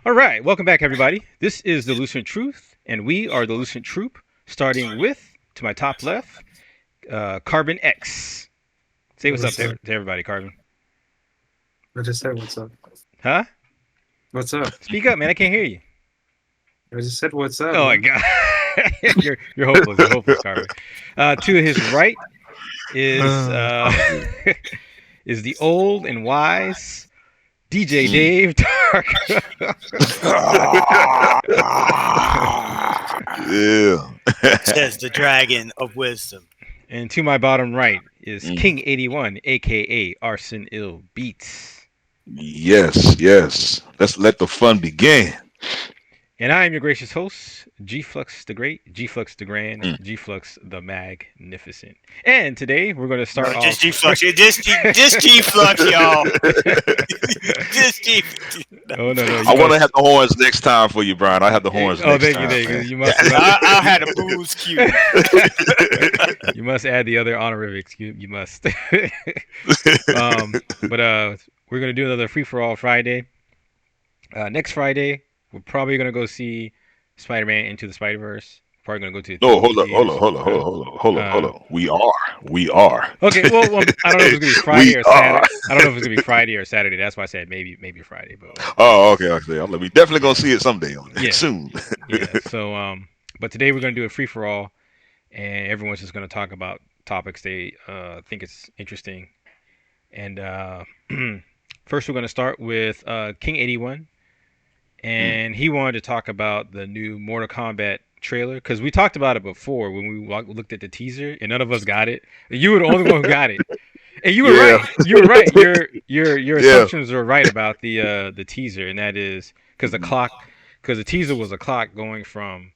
All right, welcome back, everybody. This is the Lucent Truth, and we are the Lucent Troop, starting with, to my top left, Carbon X. Say what's up to everybody, Carbon. I just said what's up. Huh? What's up? Speak up, man. I can't hear you. I just said what's up. Oh, my God. you're hopeless. You're hopeless, Carbon. To his right is is the old and wise DJ Dave Darko. Yeah. Says the dragon of wisdom. And to my bottom right is King 81, aka Arson Ill Beats. Yes. Let's let the fun begin. And I am your gracious host, G-Flux the Great, G-Flux the Grand, G-Flux the Magnificent. And today we're going to start off... Just G-Flux, just G-Flux, y'all. Just G-Flux. No. I want to have the horns next time for you, Brian. I have the horns next time. Thank you. You must... I'll have the booze cue. You must add the other honorifics. You must. But we're going to do another free-for-all Friday. Next Friday... We're probably gonna go see Spider-Man Into the Spider-Verse. Probably gonna go to. No, hold on. We are. Okay, well, I don't know if it's gonna be Friday or Saturday. I don't know if it's gonna be Friday or Saturday. That's why I said maybe Friday. But okay. We definitely gonna see it someday soon. Yeah. So but today we're gonna do a free for all, and everyone's just gonna talk about topics they think it's interesting. And first we're gonna start with King 81. And he wanted to talk about the new Mortal Kombat trailer because we talked about it before when we looked at the teaser, and none of us got it. You were the only one who got it, and you were right. You were right. Your assumptions were right about the teaser, and that is because the teaser was a clock going from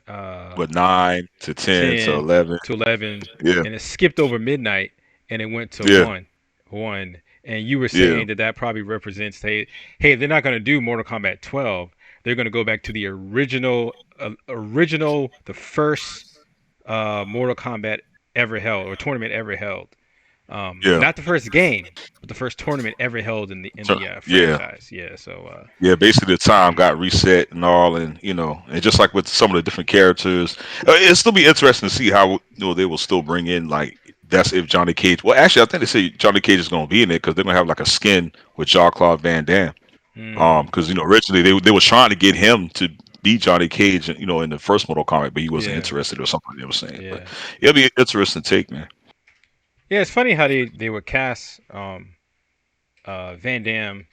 9 to 10 to 11 and it skipped over midnight, and it went to 1. And you were saying that probably represents, hey, they're not going to do Mortal Kombat 12. They're going to go back to the original, the first Mortal Kombat ever held, or tournament ever held. Not the first game, but the first tournament ever held in the franchise. Basically the time got reset and all, and and just like with some of the different characters, it'll still be interesting to see how they will still bring in that's if Johnny Cage. Well, actually, I think they say Johnny Cage is going to be in it because they're going to have like a skin with Jean-Claude Van Damme. Because originally they were trying to get him to be Johnny Cage, in the first Mortal Kombat, but he wasn't interested or something they were saying. Yeah. But it'll be an interesting take, man. Yeah, it's funny how they would cast Van Damme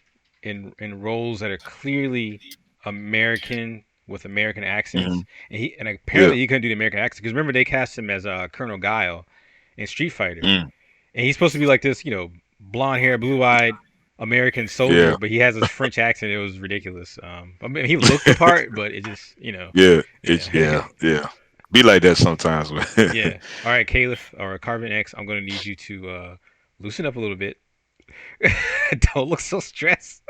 in roles that are clearly American with American accents, and apparently he couldn't do the American accent because remember they cast him as Colonel Guile in Street Fighter, and he's supposed to be like this, blonde hair, blue-eyed American soldier, but he has this French accent. It was ridiculous. I mean, he looked the part, but it just, Be like that sometimes. Yeah. All right, Caliph or Carbon X, I'm gonna need you to loosen up a little bit. Don't look so stressed.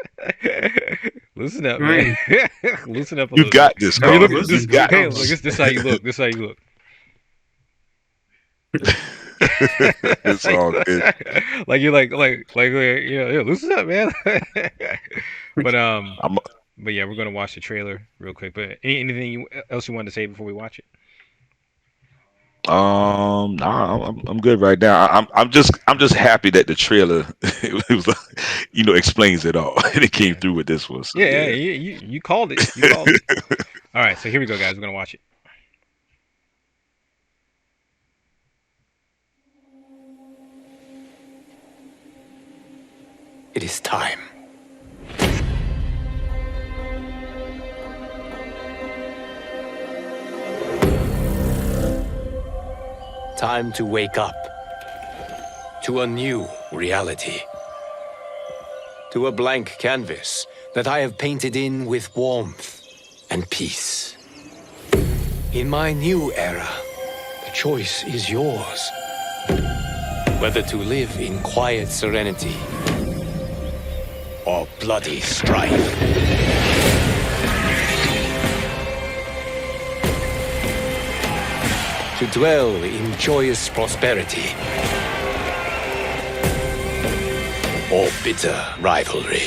Loosen up, man. Loosen up a little bit. You got this, Carl. Look, this is how you look. This is how you look. It's all good. Like you're like loosen up, man. But yeah, we're gonna watch the trailer real quick. But anything else you wanted to say before we watch it? Nah, I'm good right now. I'm just happy that the trailer it was explains it all and it came through with this one. So, you called it. You called it. All right, so here we go, guys. We're gonna watch it. It is time. Time to wake up to a new reality. To a blank canvas that I have painted in with warmth and peace. In my new era, the choice is yours. Whether to live in quiet serenity or bloody strife. To dwell in joyous prosperity or bitter rivalry.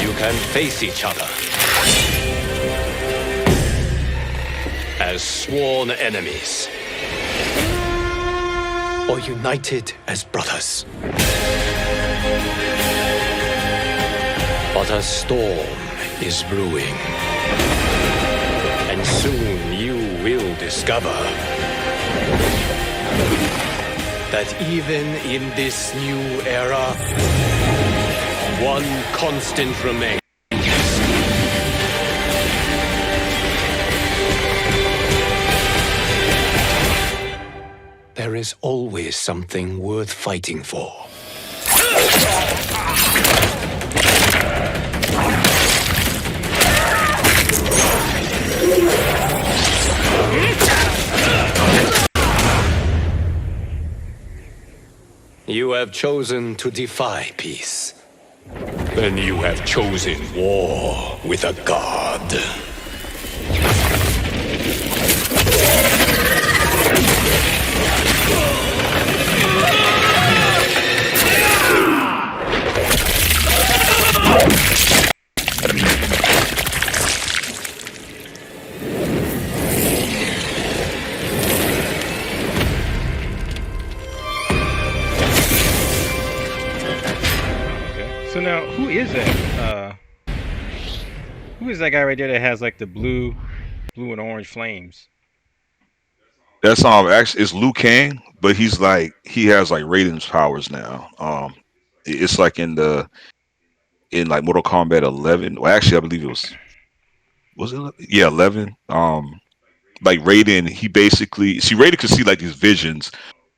You can face each other as sworn enemies, or united as brothers. But a storm is brewing, and soon you will discover that even in this new era, one constant remains. There is always something worth fighting for. You have chosen to defy peace. Then you have chosen war with a god. So now, who is that? Who is that guy right there that has like the blue and orange flames? That's actually it's Liu Kang, but he has like Raiden's powers now. It's like in like Mortal Kombat 11. Well, actually, I believe it was it yeah 11. Like Raiden, he basically see Raiden could see like these visions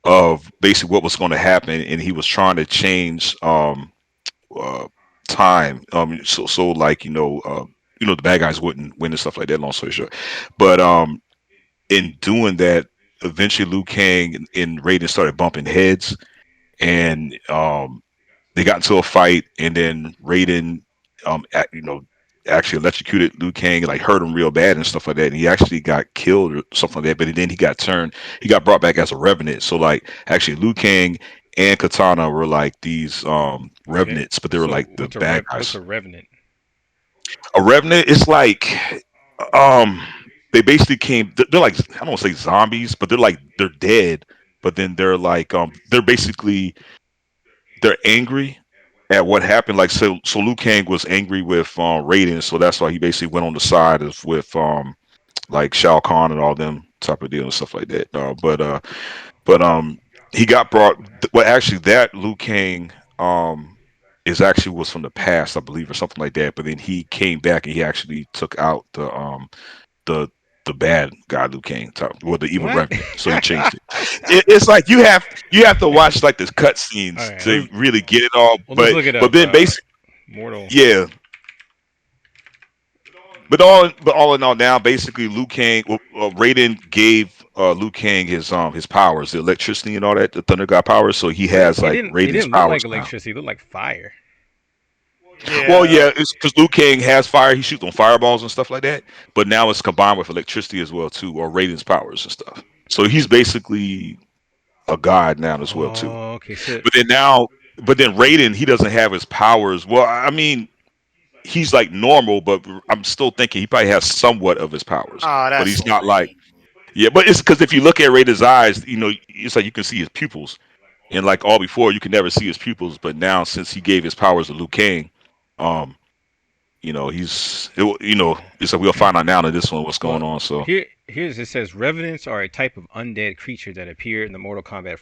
of basically what was going to happen, and he was trying to change uh time. So like the bad guys wouldn't win and stuff like that. Long story short, but in doing that, eventually Liu Kang and Raiden started bumping heads, and they got into a fight, and then Raiden, actually electrocuted Liu Kang, like hurt him real bad and stuff like that. And he actually got killed or something like that. But then he got brought back as a revenant. So like actually Liu Kang and Katana were like these Okay. revenants, but they were So like the bad what's guys. a revenant? A revenant is like um they basically came. They're like I don't want to say zombies, but they're dead. But then they're basically they're angry at what happened. Like so Liu Kang was angry with Raiden, so that's why he basically went on the side of with like Shao Kahn and all them type of deal and stuff like that. But he got brought. Well, actually, that Liu Kang is actually was from the past, I believe, or something like that. But then he came back and he actually took out the the bad guy Liu Kang, or the evil What? revenant. So he changed it. It's like you have to watch like the cut All scenes right. to really get it all. Let's look it But up. then basically, Mortal. yeah. But all in all, now basically Liu Kang, Raiden gave Liu Kang his powers, the electricity and all that, the Thunder God powers. So he But has like it Raiden's didn't look powers like now. electricity. It looked like fire. Well, Yeah. yeah, it's because Liu Kang has fire. He shoots on fireballs and stuff like that. But now it's combined with electricity as well too, or Raiden's powers and stuff. So he's basically a god now as well too. Oh, okay. So But then now, but then Raiden, he doesn't have his powers. Well, I mean, he's like normal, but I'm still thinking he probably has somewhat of his powers. Oh, But that's he's not like lame. yeah. But it's because if you look at Raiden's eyes, it's like you can see his pupils. And like all before, you could never see his pupils. But now, since he gave his powers to Liu Kang, um, it's like we'll find out now in this one what's going well, on. So here's it says revenants are a type of undead creature that appeared in the Mortal Kombat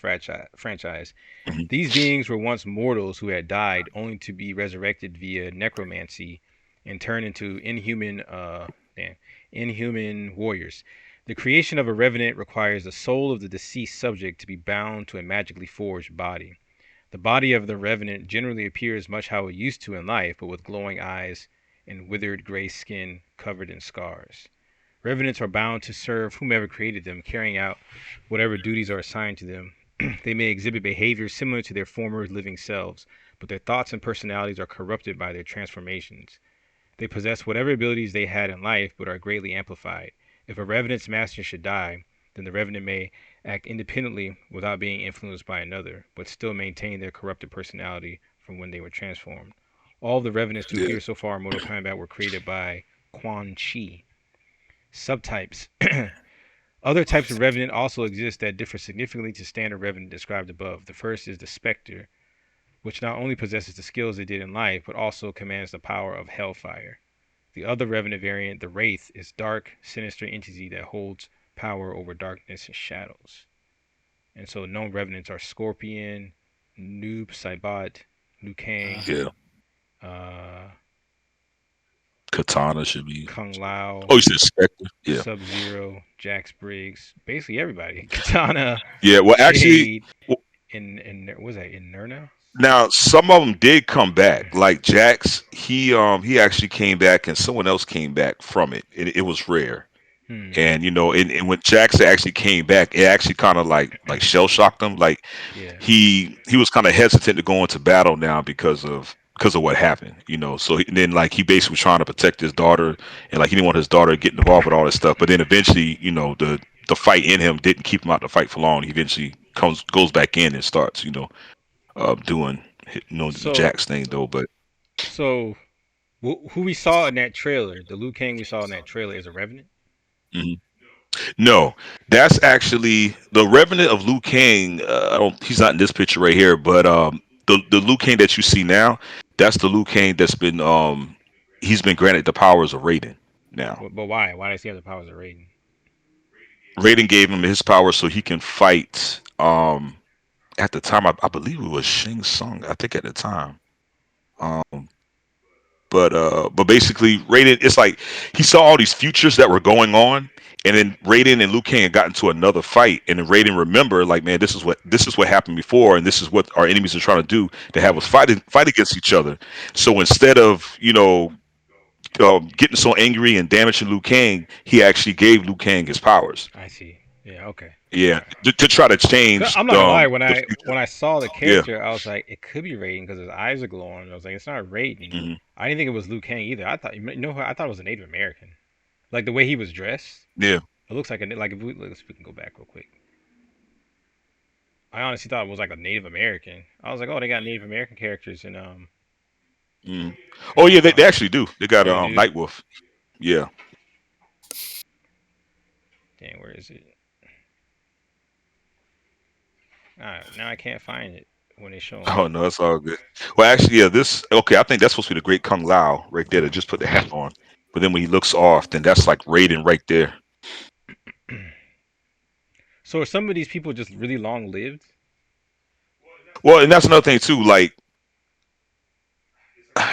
franchise. mhm. These beings were once mortals who had died, only to be resurrected via necromancy and turned into inhuman warriors. The creation of a revenant requires the soul of the deceased subject to be bound to a magically forged body. The body of the revenant generally appears much how it used to in life, but with glowing eyes and withered gray skin covered in scars. Revenants are bound to serve whomever created them, carrying out whatever duties are assigned to them. They may exhibit behaviors similar to their former living selves, but their thoughts and personalities are corrupted by their transformations. They possess whatever abilities they had in life, but are greatly amplified. If a revenant's master should die, then the Revenant may act independently without being influenced by another, but still maintain their corrupted personality from when they were transformed. All of the Revenants to Yeah. appear so far in Mortal Kombat were created by Quan Chi. Subtypes. Other types of Revenant also exist that differ significantly to standard Revenant described above. The first is the Spectre, which not only possesses the skills they did in life, but also commands the power of Hellfire. The other Revenant variant, the Wraith, is dark, sinister entity that holds power over darkness and shadows. And so known Revenants are Scorpion, Noob Saibot, Liu Kang, Yeah. uh, Katana should be. Kung Lao, Oh, you said Spectre. Yeah. Sub Zero, Jax Briggs, basically everybody. Katana, Yeah. Well, actually, Shade, in what was that in Nurna? now some of them did come back. Like Jax, he actually came back, and someone else came back from it. It was rare. Hmm. And and when Jax actually came back, it actually kind of like shell shocked him. Like Yeah. he was kind of hesitant to go into battle now because of what happened. So and then like he basically was trying to protect his daughter, and like he didn't want his daughter getting involved with all this stuff. But then eventually, the fight in him didn't keep him out the fight for long. He eventually goes back in and starts doing the So Jax thing though. But so who we saw in that trailer, the Liu Kang we saw in that trailer is a Revenant. mhm. No, that's actually the Revenant of Liu Kang. I don't. He's not in this picture right here, but the Liu Kang that you see now, that's the Liu Kang that's been he's been granted the powers of Raiden now. But why? Why does he have the powers of Raiden? Raiden gave him his powers so he can fight. At the time, I believe it was Shang Tsung. I think at the time. Um, but basically Raiden, it's like he saw all these futures that were going on, and then Raiden and Liu Kang had got into another fight, and then Raiden remembered like, man, this is what happened before, and this is what our enemies are trying to do to have us Hmm. fight against each other. So instead of getting so angry and damaging Liu Kang, he actually gave Liu Kang his powers. I see. Yeah. Okay. All Yeah, right. to try to 'Cause change I'm not gonna lie. When the I future. when I saw the Yeah. character, I was like, it could be Raiden because his eyes are glowing. I was like, it's not Raiden. Hmm. I didn't think it was Liu Kang either. I thought I thought it was a Native American. Like the way he was dressed, Yeah. it looks like like if we can go back real quick. I honestly thought it was like a Native American. I was like, oh, they got Native American characters in Mm. Oh yeah, they uh, actually do. They got oh, they do. Nightwolf. Yeah. Dang, where is it? Now I can't find it when they show them. Oh no, that's all good. Well, actually, yeah, this okay. I think that's supposed to be the Great Kung Lao right there that just put the hat on. But then when he looks off, then that's like Raiden right there. So are some of these people just really long lived? Well, and that's another thing too. Like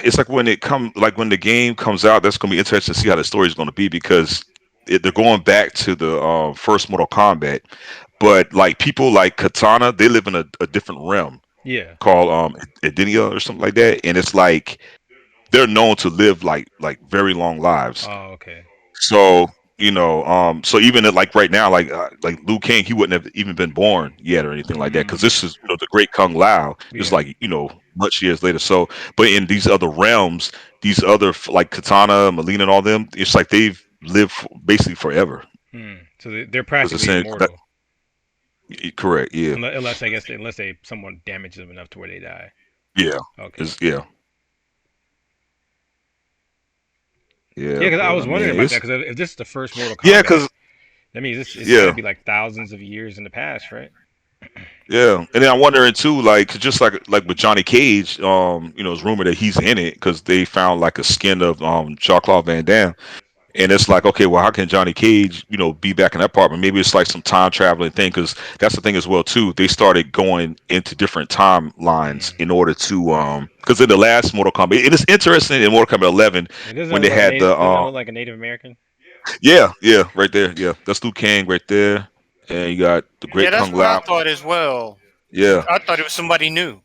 it's like when the game comes out, that's gonna be interesting to see how the story is gonna be because they're going back to the first Mortal Kombat. But like people like Katana, they live in a different realm Yeah. called Edenia or something like that, and it's like they're known to live like very long lives. Oh, okay. So so even like right now, like Liu Kang, he wouldn't have even been born yet or anything like that because Mm, this is the Great Kung Lao is yeah. like much years later. So, but in these other realms, these other like Katana, Melina, and all them, it's like they've lived basically forever. So they're Because practically it's that, immortal, correct, yeah, unless I guess unless they someone damages them enough to where they die. yeah, Okay. it's yeah, Yeah, yeah. because I But I was wondering mean, about that. it's Because if this is the first Mortal yeah, Kombat, because that means it's got to yeah. be like thousands of years in the past, right? Yeah, and then I'm wondering too, like 'cause just like with Johnny Cage, it's rumored that he's in it because they found like a skin of Jean-Claude Van Damme, and it's like, okay, well, how can Johnny Cage, be back in that part? But maybe it's like some time traveling thing because that's the thing as well too. They started going into different timelines Mm. in order to because in the last Mortal Kombat, it is interesting in Mortal Kombat 11 It doesn't when look they like a had native. the Doesn't it look like a Native American? yeah, right there, yeah, that's Liu Kang right there, and you got the Yeah, Great that's Kung what I Lao, thought as well. yeah. I thought it was somebody new.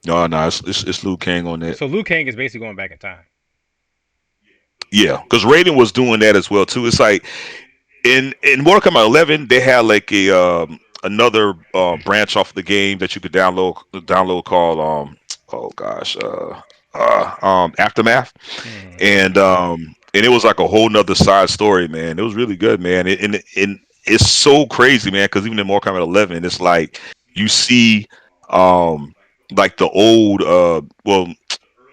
No, it's Liu Kang on that. So Liu Kang is basically going back in time. Yeah, because Raiden was doing that as well too. It's like in Mortal Kombat 11, they had like a another branch off the game that you could download called oh gosh Aftermath, Hmm. and it was like a whole nother side story, man. It was really good, man. And it's so crazy, man. Because even in Mortal Kombat 11, it's like you see, um, like the old, well,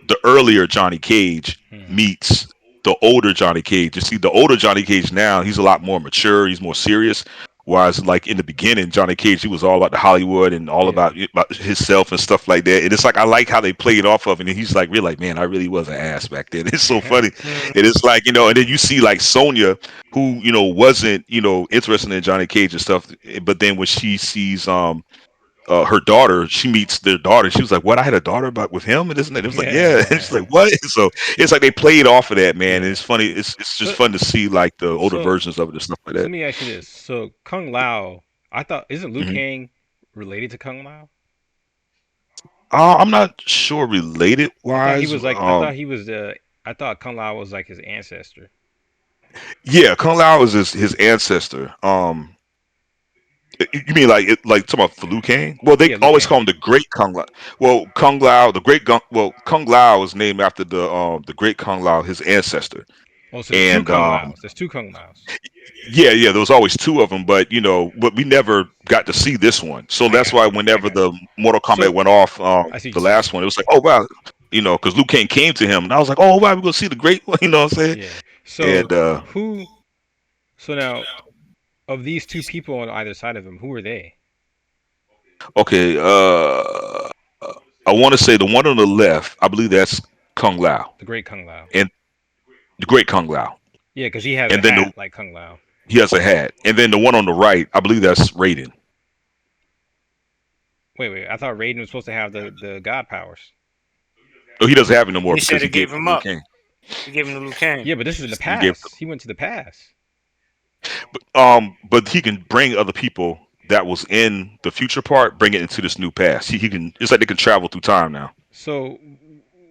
the earlier Johnny Cage Hmm. meets the older Johnny Cage. You see, the older Johnny Cage now, he's a lot more mature. He's more serious. Whereas, like in the beginning, Johnny Cage, he was all about the Hollywood and all Yeah. about himself and stuff like that. And it's like I like how they played off of it. And he's like, really, like, man, I really was an ass back then. It's so funny. Mm, And it's like, and then you see like Sonya, who wasn't interested in Johnny Cage and stuff. But then when she sees her daughter, she meets their daughter. She was like, "What? I had a daughter, but with him?" And isn't it? It was like, "Yeah." And she's like, "What?" So it's like they played off of that, man. And Yeah. it's funny. It's just So fun to see like the older so versions of it and stuff like so that. let me ask you this. So Kung Lao, I thought isn't Liu hmm Kang related to Kung Lao? I'm not sure related I thought he wise. was like I thought he was the I thought Kung Lao was like his ancestor. Yeah, Kung Lao is his ancestor. You mean like like talking about for Liu Kang? Well, they Yeah, Liu always call Kang. him the Great Kung Lao. Well, Kung Lao, the Great Kung Lao is named after the Great Kung Lao, his ancestor. Oh, so there's two And Kung Laos. There's two Kung Laos. yeah, there was always two of them, but but we never got to see this one. So I that's got why you. I whenever got the you. Mortal Kombat So went off, I see what the you're saying. last one, it was like, oh wow, because Liu Kang came to him, and I was like, oh wow, we're gonna see the great one, you know what I'm saying? Yeah. So And who? So now of these two people on either side of him, who are they? okay, I want to say the one on the left, I believe that's Kung Lao, The Great Kung Lao. and the Great Kung Lao, Yeah, because he has a and then hat like Kung Lao. he has a hat, and then the one on the right, I believe that's Raiden. Wait. I thought Raiden was supposed to have the god powers. No, he doesn't have it no more he because said he it gave gave it to him Liu up. Kang. He gave him to Liu Kang. Yeah, but this is in the He gave past. He went to the past. but he can bring other people that was in the future part, bring it into this new past. He can. It's like they can travel through time now. So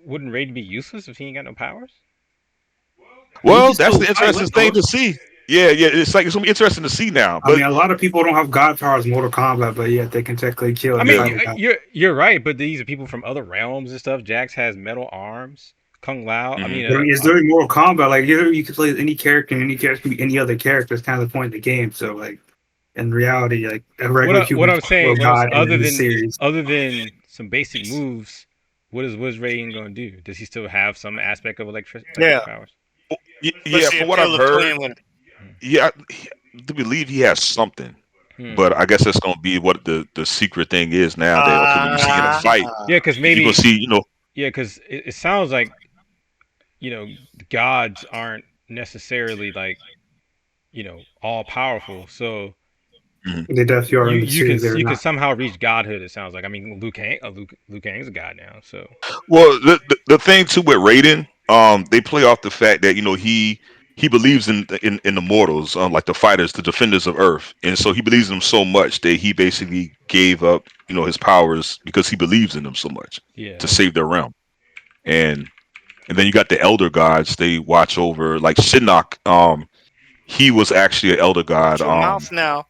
wouldn't Raiden be useless if he ain't got no powers? He Well, can that's still the fight interesting with thing to those. see. Yeah. It's like it's gonna be interesting to see now. I mean, But a lot of people don't have god powers in Mortal Kombat, but yet they can technically kill I and mean, fight a god. you're right, but these are people from other realms and stuff. Jax has metal arms. Kung Lao. I mhm. mean, But I mean, it's literally Mortal Kombat. Like you could play as any character, any other character. It's kind of the point of the game. So like in reality, like a regular what human I'm or saying is, god in the series. other than some basic moves, what is Raiden gonna do? Does he still have some aspect of electric Yeah, powers? Yeah, what's the from what I've appeal of heard, playing with? yeah, I believe he has something. But Hmm. I guess that's gonna be what the secret thing is now. That okay, when you see in a Ah, fight, Yeah, because you're gonna maybe see, yeah, because it sounds like gods aren't necessarily like all powerful. So mhm. They definitely are in the series. They're you can not. somehow reach godhood. It sounds like. I mean, Liu Kang's a god now. So Well, the thing too with Raiden, they play off the fact that he believes in the mortals, like the fighters, the defenders of Earth, and so he believes in them so much that he basically gave up, his powers because he believes in them so much yeah. to save their realm. And and then you got the elder gods. They watch over like Shinnok. He was actually an elder god. watch your mouth now.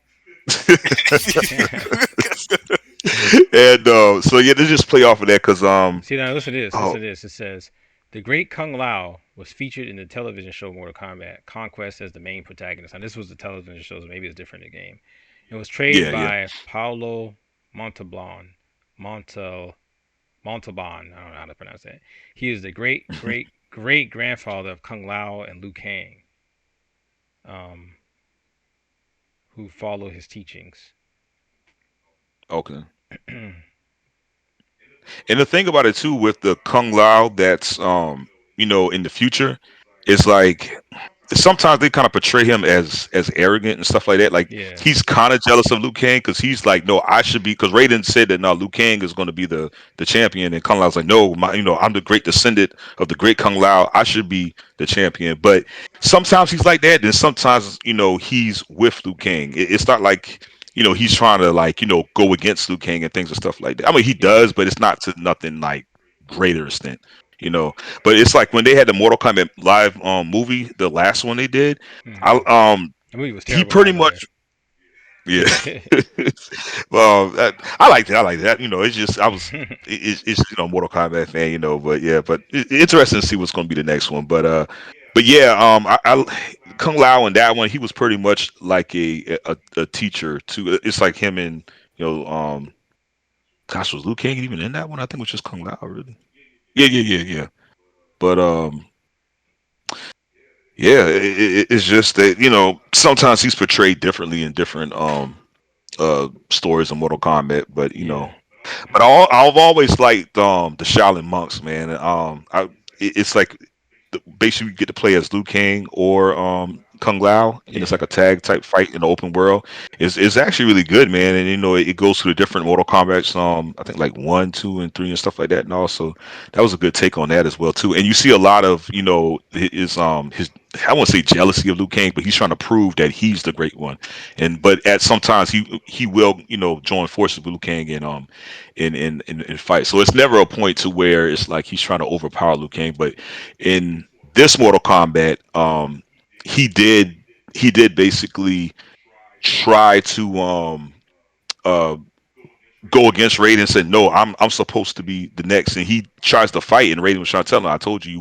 And so yeah, they just play off of that because See now, listen to this. oh Listen to this. It says the great Kung Lao was featured in the television show Mortal Kombat Conquest as the main protagonist. Now this was the television show, so maybe it's different in the game. It was trained yeah. by Paulo Montalban. Montal Montalban. I don't know how to pronounce that. He is the great grandfather of Kung Lao and Liu Kang, um, who follow his teachings. Okay. And the thing about it too with the Kung Lao that's in the future, is like sometimes they kind of portray him as arrogant and stuff like that. Like Yeah. he's kind of jealous of Liu Kang because he's like, no, I should be because Raiden said that no, Liu Kang is going to be the champion, and Kung Lao's like, no, I'm the great descendant of the great Kung Lao. I should be the champion. But sometimes he's like that, and sometimes he's with Liu Kang. It's not like he's trying to like go against Liu Kang and things and stuff like that. I mean, he Yeah. does, but it's not to nothing like greater extent. You know, but it's like when they had the Mortal Kombat live movie, the last one they did. I Hmm. The movie was He terrible, by pretty the way. much, yeah. Yeah. Well, I like that. I like that. It's just it's Mortal Kombat fan. But yeah, but interesting to see what's going to be the next one. But yeah, Kung Lao in that one, he was pretty much like a teacher too. It's like him and you know, gosh, was Liu Kang even in that one? I think it was just Kung Lao, really. Yeah. But yeah, it's just that sometimes he's portrayed differently in different stories of Mortal Kombat. But Yeah. but I've always liked the Shaolin monks, man. It's like basically you get to play as Liu Kang or Kung Lao, and it's Yeah. like a tag type fight in the open world. It's actually really good, man. And it goes through the different Mortal Kombat's I think like 1, 2, and 3 and stuff like that. And also that was a good take on that as well too. And you see a lot of his I won't say jealousy of Liu Kang, but he's trying to prove that he's the great one. And but at sometimes he will join forces with Liu Kang and in fight. So it's never a point to where it's like he's trying to overpower Liu Kang. But in this Mortal Kombat, he did he did basically try to uh go against Raiden and said, "No, I'm supposed to be the next." And he tries to fight, and Raiden was trying to tell him, "I told you you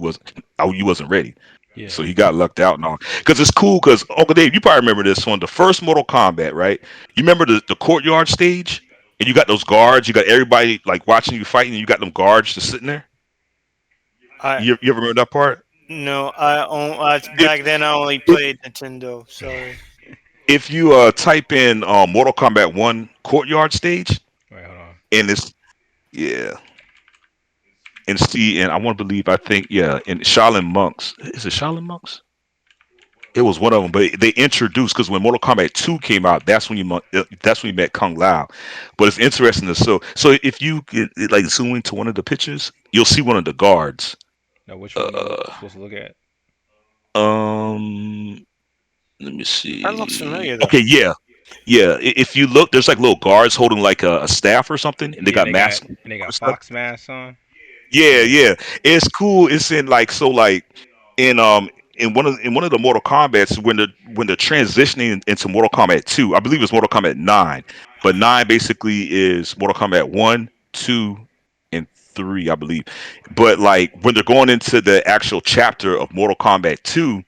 wasn't ready." Yeah. So he got lucked out and all. Because it's cool. Because Uncle Dave, you probably remember this one, the first Mortal Kombat, right? You remember the courtyard stage, and you got those guards. You got everybody like watching you fighting, and you got them guards just sitting there. I You ever remember that part? no, If back then I only if, played Nintendo. Sorry. if you type in Mortal Kombat 1 courtyard stage, Wait, hold on. and it's yeah, and see, and I want to believe, I think, yeah, in Shaolin monks, is it Shaolin monks? It was one of them, but they introduced because when Mortal Kombat 2 came out, that's when you met Kung Lao. But it's interesting to so if you like zoom into one of the pictures, you'll see one of the guards. Now, which one am I Uh, supposed to look at? um, let me That looks see. familiar though. Okay, yeah. If you look, there's like little guards holding like a staff or something, and they Yeah, and got they got masks and they and got stuff. fox masks on. Yeah, Yeah. yeah. It's cool. It's in like so like in one of the Mortal Kombat's when they're transitioning into Mortal Kombat 2, I believe it's Mortal Kombat 9. But 9 basically is Mortal Kombat 1, 2, and 3, I believe. But like when they're going into the actual chapter of Mortal Kombat 2,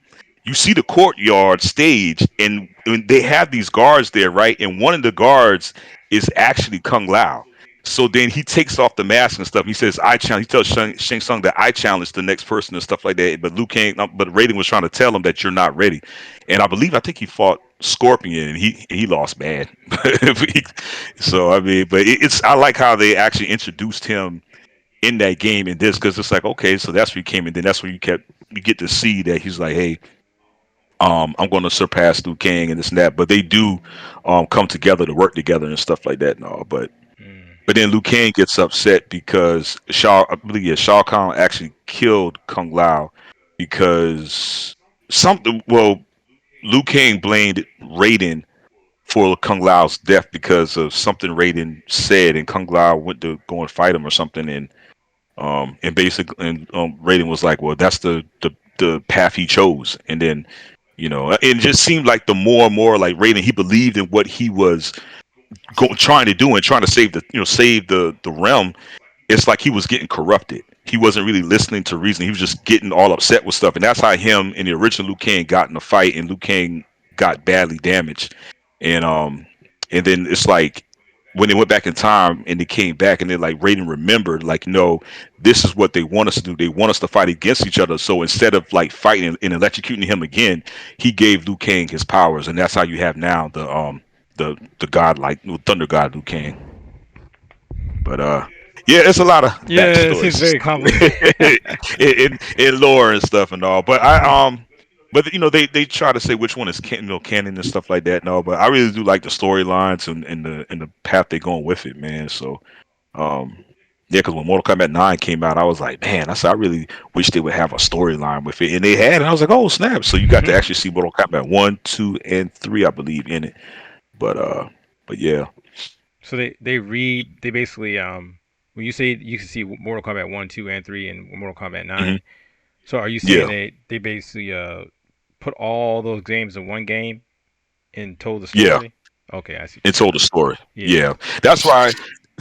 you see the courtyard stage and they have these guards there, right? And one of the guards is actually Kung Lao. So then he takes off the mask and stuff. He says, "I challenge." He tells Shang Tsung that I challenge the next person and stuff like that. But Liu Kang, but Raiden was trying to tell him that you're not ready. And I think he fought Scorpion and he lost bad. So I mean, but it's I like how they actually introduced him in that game in this because it's like okay, so that's where he came, and then that's where you get to see that he's like, hey, I'm going to surpass Liu Kang and this and that. But they do come together to work together and stuff like that and all. Mm. But then Liu Kang gets upset because I believe, yeah, Shao Kahn actually killed Kung Lao because something. Well, Liu Kang blamed Raiden for Kung Lao's death because of something Raiden said, and Kung Lao went to go and fight him or something, and basically, and Raiden was like, "Well, that's the path he chose," and then. It just seemed like the more and more like Raiden, he believed in what he was trying to do and trying to save the realm. It's like he was getting corrupted. He wasn't really listening to reason. He was just getting all upset with stuff, and that's how him and the original Liu Kang got in a fight, and Liu Kang got badly damaged, and then it's like when they went back in time and they came back and then like Raiden remembered like no, this is what they want us to do. They want us to fight against each other. So instead of like fighting and electrocuting him again, he gave Liu Kang his powers, and that's how you have now the god like thunder god Liu Kang. But yeah, it's a lot of Yeah, it seems backstories very complicated. in lore and stuff and all. But but they try to say which one is canon and stuff like that and all. But I really do like the storylines and the path they're going with it, man. So um. Yeah, because when Mortal Kombat 9 came out, I was like, man, I really wish they would have a storyline with it. And they had, and I was like, oh, snap. So you got to actually see Mortal Kombat 1, 2, and 3, I believe, in it. But yeah. So they basically when you say you can see Mortal Kombat 1, 2, and 3 and Mortal Kombat Hmm. 9. So are you saying Yeah. they basically put all those games in one game and told the Yeah. story? Okay, I see what And you're saying. told the story. Yeah. Yeah, that's why.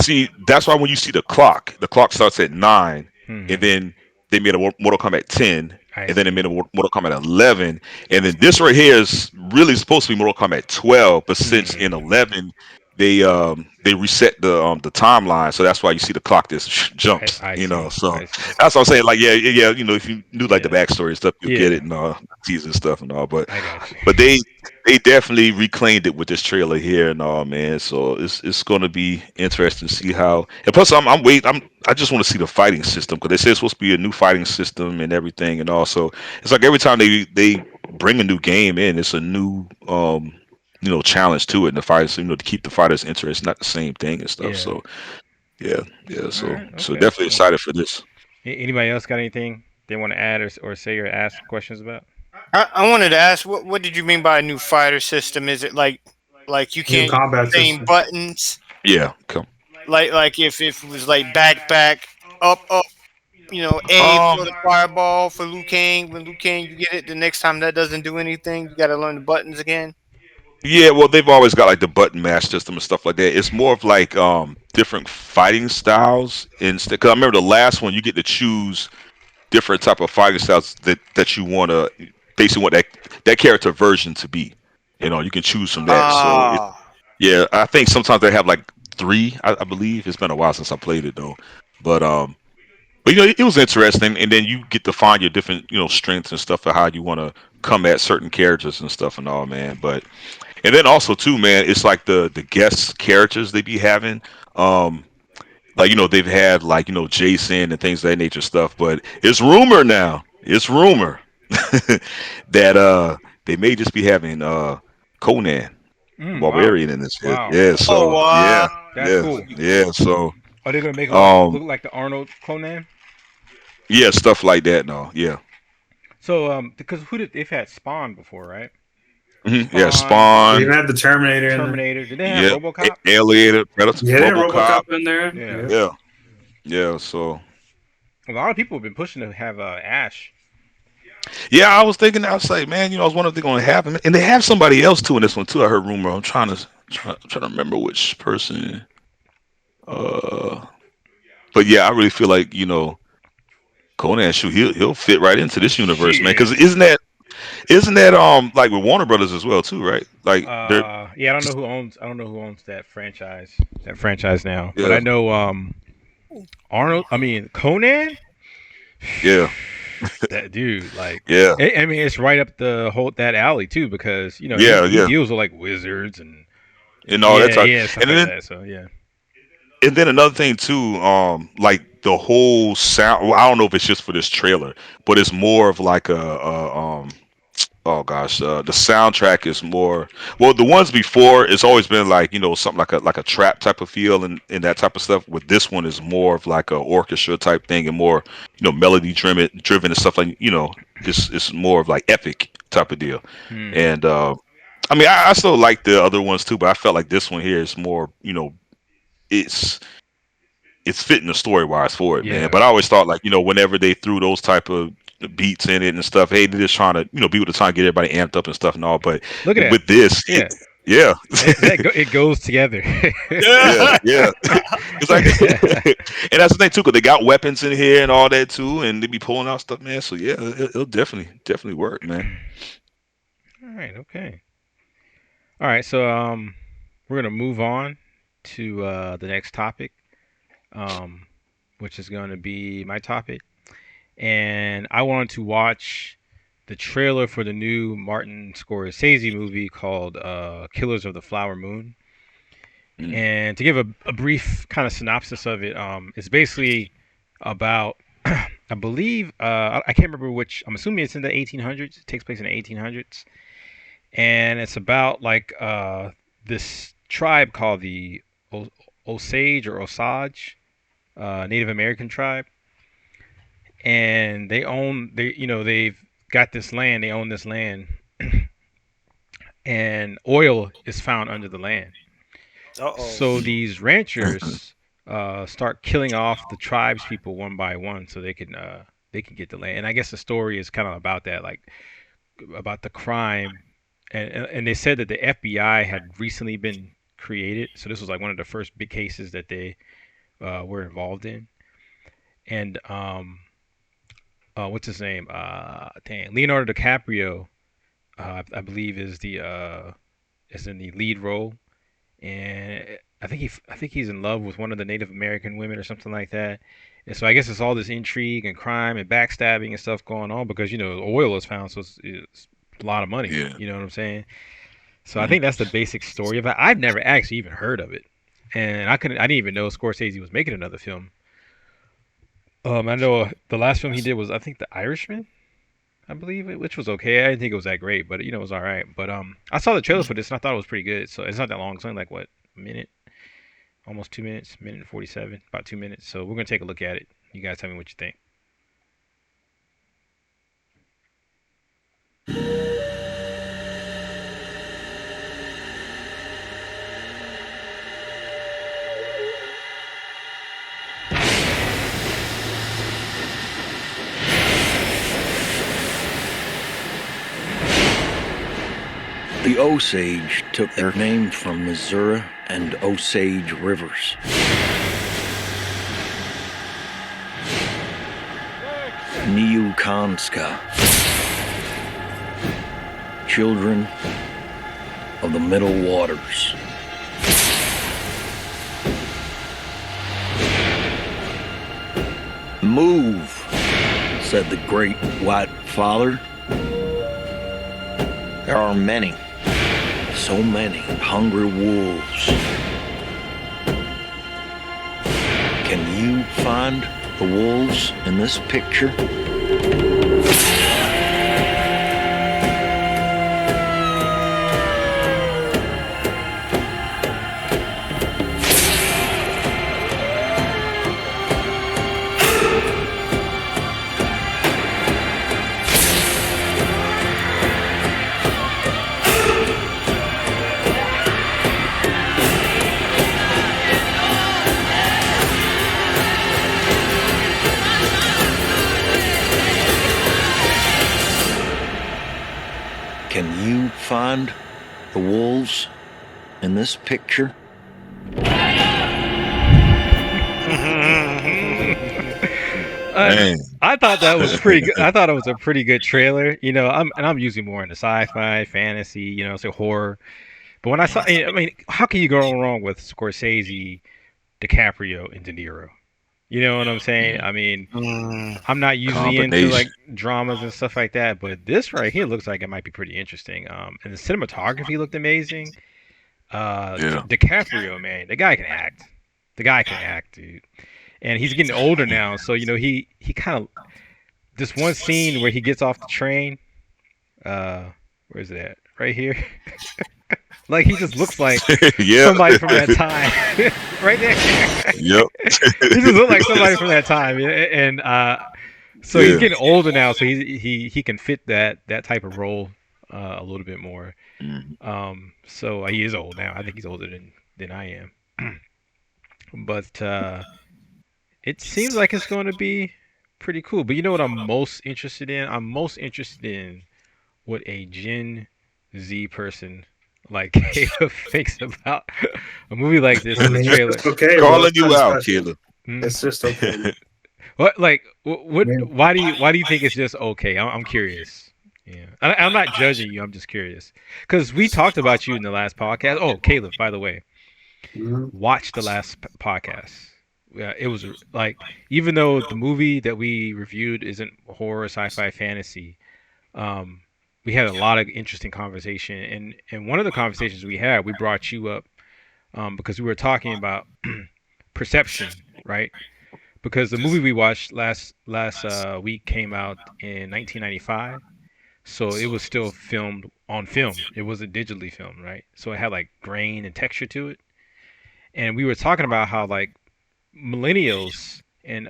See, that's why when you see the clock starts at 9, and Mhm. then they made a Mortal Kombat 10, I and then it see. made a Mortal Kombat 11, and then this right here is really supposed to be Mortal Kombat 12, but since Hmm. in 11 they reset the timeline, so that's why you see the clock that jumps, I you know. see. So I see. that's what I'm saying. Like, yeah, you know, if you knew like the Yeah. backstory and stuff, you'll get Yeah. it and teasing stuff and all. I got you. But they definitely reclaimed it with this trailer here and all, man. So it's going to be interesting to see how. And plus, I just want to see the fighting system because they say it's supposed to be a new fighting system and everything, and also it's like every time they bring a new game in, it's a new challenge to it, and the fighters, to keep the fighters interested, not the same thing and stuff. Yeah. So yeah. All So right. so Okay. definitely Cool. excited for this. Anybody else got anything they want to add or say or ask questions about? I wanted to ask, what did you mean by a new fighter system? Is it like you New can't use combat the same system. buttons? Yeah, come. Like if it was like back, up, A Um, for the fireball for Liu Kang. When Liu Kang, you get it. The next time that doesn't do anything, you got to learn the buttons again. Yeah, well, they've always got like the button mash system and stuff like that. It's more of like different fighting styles instead. Because I remember the last one, you get to choose different type of fighting styles that you want to basically want that character version to be. You can choose from that. So Ah, yeah, I think sometimes they have like three. I believe it's been a while since I played it though, but it was interesting. And then you get to find your different strengths and stuff for how you want to come at certain characters and stuff and all, man. But and then also too, man, it's like the guest characters they be having. Um, like they've had like Jason and things of that nature stuff, but it's rumor now. It's rumor that they may just be having Conan the Wow. Barbarian in this shit. Wow. Yeah, oh so yeah, what? That's yeah, cool. yeah. So Are they gonna make it like um, look like the Arnold Conan? yeah, stuff like that. No, yeah, So because they've had Spawn before, right? yeah. Spawn, We even Spawn, had the Terminator in there. Terminator. Did they have yeah, RoboCop? Alien, Predator, Yeah, they had RoboCop. RoboCop in there. Yeah. Yeah. Yeah, yeah. So A lot of people have been pushing to have Ash. yeah, I was thinking. I was like, man, I was wondering if they're gonna have him, and they have somebody else too in this one too. I heard rumor. I'm trying to remember which person. Uh, but yeah, I really feel like Conan, shoot, he'll fit right into this universe, man. Shit. Because isn't that like with Warner Brothers as well too, right? Like they're Yeah, I don't know who owns that franchise. That franchise now, but yeah, I know Arnold. I mean Conan. yeah, That dude, like, yeah, I mean, it's right up the whole that alley too, because yeah, he yeah, deals with like wizards and and all that type. stuff And like then that. So yeah. another thing too, like the whole sound. Well, I don't know if it's just for this trailer, but it's more of like oh gosh, the soundtrack is more. Well, the ones before, it's always been like something like a trap type of feel and that type of stuff. With this one is more of like a orchestra type thing and more melody driven and stuff like it's more of like epic type of deal. Hmm. And I mean, I still like the other ones too, but I felt like this one here is more it's it's fitting the story wise for it, man. Yeah. But I always thought like whenever they threw those type of beats in it and stuff, hey, they're just trying to be with the time, get everybody amped up and stuff and all. But Look at that. with this, Yeah. yeah, It goes together. yeah. It's like, and that's the thing too, because they got weapons in here and all that too, and they be pulling out stuff, man. So yeah, it'll definitely work, man. All right. Okay. All right. So we're gonna move on to the next topic, um, which is going to be my topic, and I wanted to watch the trailer for the new Martin Scorsese movie called Killers of the Flower Moon. Mm, And to give a brief kind of synopsis of it, it's basically about, I believe, I can't remember which, I'm assuming it's in the 1800s. It takes place in the 1800s. And it's about like this tribe called the Osage or Osage, Native American tribe. And they've got this land, they own this land, and oil is found under the land. Uh oh. So these ranchers start killing off the tribes people one by one, so they can get the land. And I guess the story is kind of about that, like about the crime. And they said that the FBI had recently been created, so this was like one of the first big cases that they were involved in. And what's his name? Leonardo DiCaprio, I believe is in the lead role, and I think he's in love with one of the Native American women or something like that. And so I guess it's all this intrigue and crime and backstabbing and stuff going on because oil is found, so it's a lot of money. Yeah. You know what I'm saying? So I Mhm. think that's the basic story of it. I've never actually even heard of it, and I didn't even know Scorsese was making another film. I know the last film he did was I think The Irishman, I believe it, which was okay. I didn't think it was that great, but it was all right. But I saw the trailer for this and I thought it was pretty good. So it's not that long. It's only like what, a minute, almost 2 minutes, minute and 47, about 2 minutes. So we're gonna take a look at it. You guys tell me what you think. The Osage took their name from Missouri and Osage rivers. Niukanska, children of the Middle Waters. Move, said the great white father. There are many, so many hungry wolves. Can you find the wolves in this picture? Can you find the wolves in this picture? Man. I thought that was pretty good. I thought it was a pretty good trailer. I'm usually more into sci-fi, fantasy, so horror. But when I saw, I mean, how can you go wrong with Scorsese, DiCaprio, and De Niro? You know what I'm saying? I mean, I'm not usually into like Combination. dramas and stuff like that, but this right here looks like it might be pretty interesting. And the cinematography looked amazing. Yeah. DiCaprio, man, the guy can act. The guy can act, dude. And he's getting older now, so he kind of this one scene where he gets off the train. Uh, where's it at? Right here. Like he just looks like Yeah. somebody from that time, right there. Yep. He just looks like somebody from that time, and so he's Yeah. getting older now, so he can fit that type of role a little bit more. Mhm. So he is old now. I think he's older than I am. But it seems like it's going to be pretty cool. But you know what I'm most interested in? I'm most interested in what a Gen Z person like Caleb thinks about a movie like this I in the mean, trailer. it's okay. Calling It's you not out, special. Caleb. Hmm? It's just okay. What like what? Yeah. Why do you think it's just okay? I'm curious. Yeah, I'm not judging you. I'm just curious because we talked about you in the last podcast. Oh, Caleb, by the way, Mhm. watch the last podcast. Yeah, it was like even though the movie that we reviewed isn't horror, sci-fi, fantasy, um, we had a lot of interesting conversation. And one of the conversations we had, we brought you up because we were talking about perception, right? Because the movie we watched last week came out in 1995, so it was still filmed on film. It wasn't digitally filmed, right? So it had like grain and texture to it. And we were talking about how like millennials and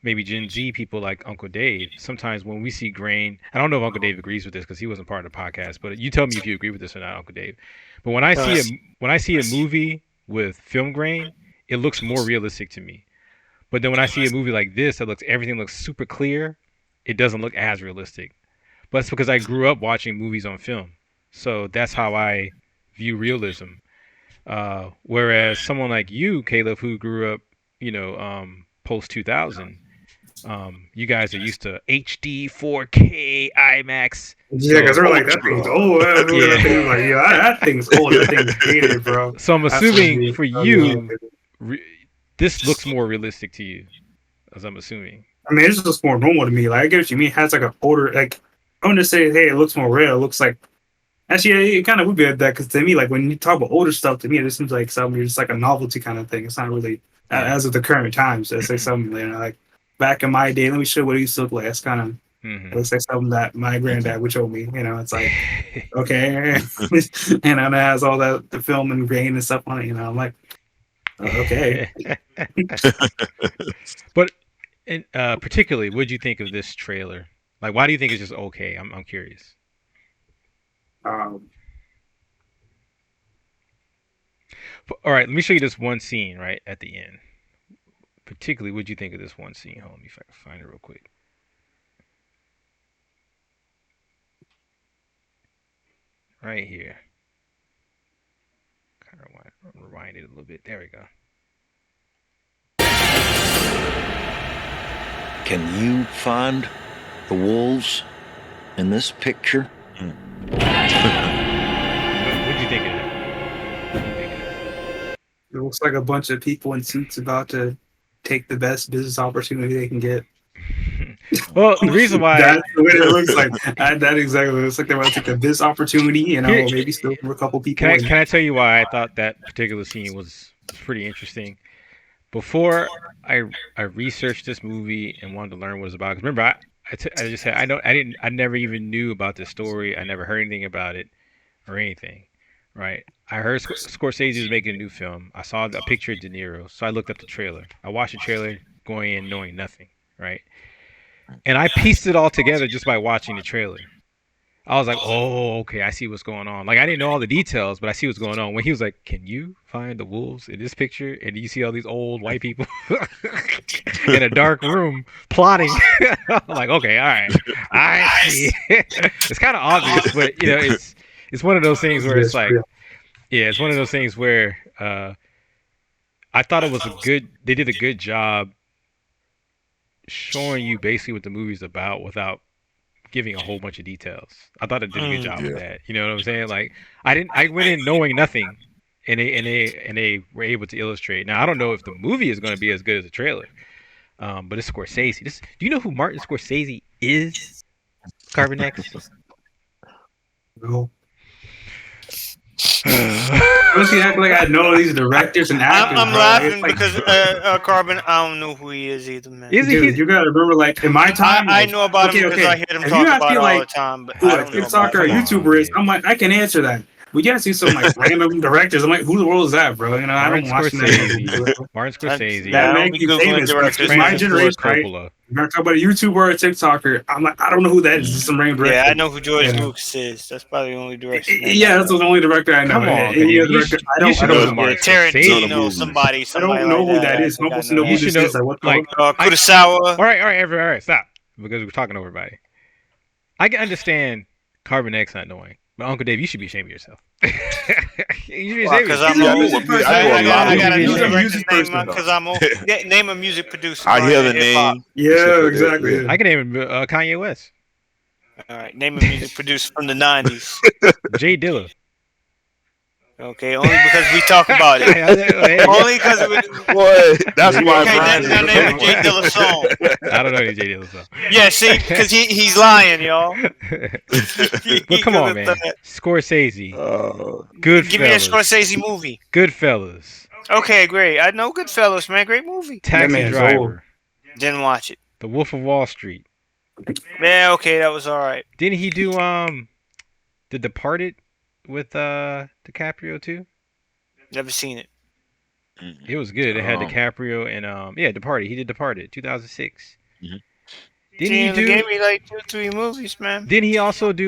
maybe Gen Z people like Uncle Dave, sometimes when we see grain, I don't know if Uncle Dave agrees with this because he wasn't part of the podcast, but you tell me if you agree with this or not, Uncle Dave. But when I see a movie with film grain, it looks more realistic to me. But then when I see a movie like this that looks everything looks super clear, it doesn't look as realistic. But it's because I grew up watching movies on film. So that's how I view realism. Whereas someone like you, Caleb, who grew up, post 2000, You guys are used to HD, 4K, IMAX. Yeah, because So we're like, that thing's old. That thing's like, yeah, that thing's old. That thing's dated, bro. so I'm That's what assuming we. for Oh, yeah. you, this looks more realistic to you, as I'm assuming. I mean, it's just more normal to me. Like, I get what you mean. It has like an older, like, I'm gonna say, hey, it looks more real. It looks like, actually, it kind of would be like that because to me, like, when you talk about older stuff, to me, it just seems like something just like a novelty kind of thing. It's not really Yeah. as of the current times. It's like something, like back in my day. Let me show you what it used to look like. It's kind of. It looks like something that my granddad would show me. It's like, okay, and it has all that the film and grain and stuff on it. I'm like, okay. But particularly, what do you think of this trailer? Like, why do you think it's just okay? I'm curious. Um, All right, let me show you this one scene right at the end. Particularly, what do you think of this one scene? Hold on, let me if I can find it real quick. Right here. Kind of rewind it a little bit. There we go. Can you find the wolves in this picture? What do you think of that? What do you think of that? it looks like a bunch of people in suits about to take the best business opportunity they can get. Well, the reason why That's the way it looks like. That exactly. It looks like they want to take the business opportunity, maybe steal from a couple people. can I tell you why I thought that particular scene was pretty interesting? Before I researched this movie and wanted to learn what it was about. Because remember, I just said I never even knew about this story. I never heard anything about it or anything, right? I heard Scorsese was making a new film. I saw a picture of De Niro, so I looked up the trailer. I watched the trailer, going in knowing nothing, right? And I pieced it all together just by watching the trailer. I was like, oh, okay, I see what's going on. Like, I didn't know all the details, but I see what's going on. When he was like, can you find the wolves in this picture? And you see all these old white people in a dark room plotting. I'm like, okay, all right. I see. It's kind of obvious, but, it's one of those things where it's like, yeah, it's one of those things where I thought it was they did a good job showing you basically what the movie's about without giving a whole bunch of details. I thought it did a good job with that. You know what I'm saying? Like, I went in knowing nothing, and they were able to illustrate. Now I don't know if the movie is going to be as good as the trailer, but it's Scorsese. Do you know who Martin Scorsese is? Carbon X. No. Honestly, act like I know these directors and actors. I'm bro. laughing It's like, because Carbon, I don't know who he is either, man. Is he? dude, you gotta remember, like in my time, I like, know about him because okay. I hear him If talk you ask about me, it all like, the time, but who I a don't know TikToker about or him. YouTuber is, I'm like, I can answer that. But you gotta see some like random directors. I'm like, who the world is that, bro? I Martin don't watch Scorsese. Martin Scorsese. Yeah, I that don't make be you Googling famous. directors. It's my Francis generation, Ford right? Coppola. You're gonna talk about a YouTuber or a TikToker. I'm like, I don't know who that is. Just some random director. Yeah, I know who George You know? Lucas is. That's probably the only director. Yeah, that's the only director I know. Come on, Any man. other You director, should, I you don't. should I know don't who know. Martin Tarantino, movies. somebody I don't know like who that I is. think I Almost know know who You that. should this know, is. Like, what's like, Kurosawa. all right, stop, because we're talking over everybody. I can understand Carbon X not knowing, but Uncle Dave, you should be ashamed of yourself. You should be ashamed of Because yourself. I'm He's a old. music person. I got a He's new a director's music name person. because I'm old. Name a music producer. I hear the hip hop. name. Yeah, exactly. I can name him Kanye West, All right, name a music producer from the '90s. Jay Dilla. Okay, only because we talk about it. Only because it was. What? That's why Okay, Brian now name a Jay Dilla song. I don't know any Jay Dilla song. Yeah, see, because he's lying, y'all. But come on, man. Scorsese. Goodfellas. Give me a Scorsese movie. Goodfellas. Okay, great. I know Goodfellas, man. Great movie. Taxi man's Driver. old. Didn't watch it. The Wolf of Wall Street. Yeah, okay, that was all right. Didn't he do The Departed with DiCaprio too? Never seen it. It was good. It had DiCaprio and Departed. He did Departed, 2006. Mhm. Didn't he do? Gave me like 2-3 movies, man. Didn't he also do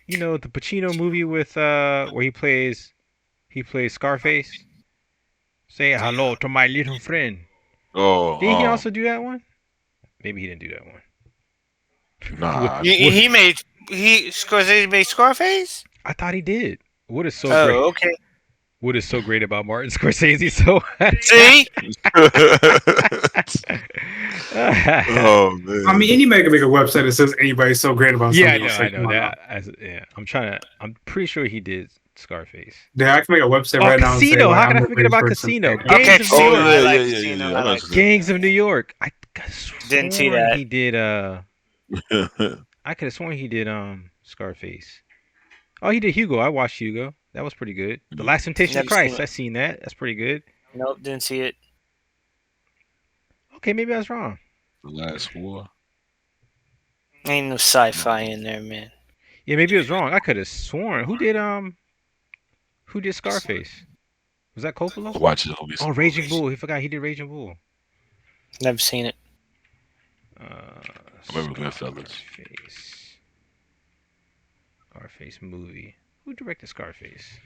the Pacino movie with where he plays Scarface? Say hello to my little friend. Oh, Did he also do that one? Maybe he didn't do that one. nah. Scorsese made Scarface? I thought he did. What is so Oh, great? okay. What is so great about Martin Scorsese? So See? Oh man. I mean, anybody can make a website that says anybody's so great about yeah, something else. I Like, know come on now. that. Yeah, I'm pretty sure he did Scarface. Yeah, I can make a website Oh, right now and say, Casino! like, How I'm can I the forget greatest about person. Casino? Okay. Okay, Gangs of New Oh Casino. York. I yeah, like yeah, yeah, Casino. yeah. I I know like what Gangs of New York. I could have Didn't see sworn that. he did. you're saying. I could have sworn he did. Scarface. Oh, he did Hugo. I watched Hugo. That was pretty good. The Last Temptation of Never seen Christ. it. I seen that. That's pretty good. Nope, didn't see it. Okay, maybe I was wrong. The Last War. Ain't no sci-fi in there, man. Yeah, maybe I was wrong. I could have sworn. Who did Scarface? Was that Coppola? Watch the movies. Oh, Raging Bull. He forgot he did Raging Bull. Never seen it. I remember Goodfellas. Scarface movie. Who directed Scarface?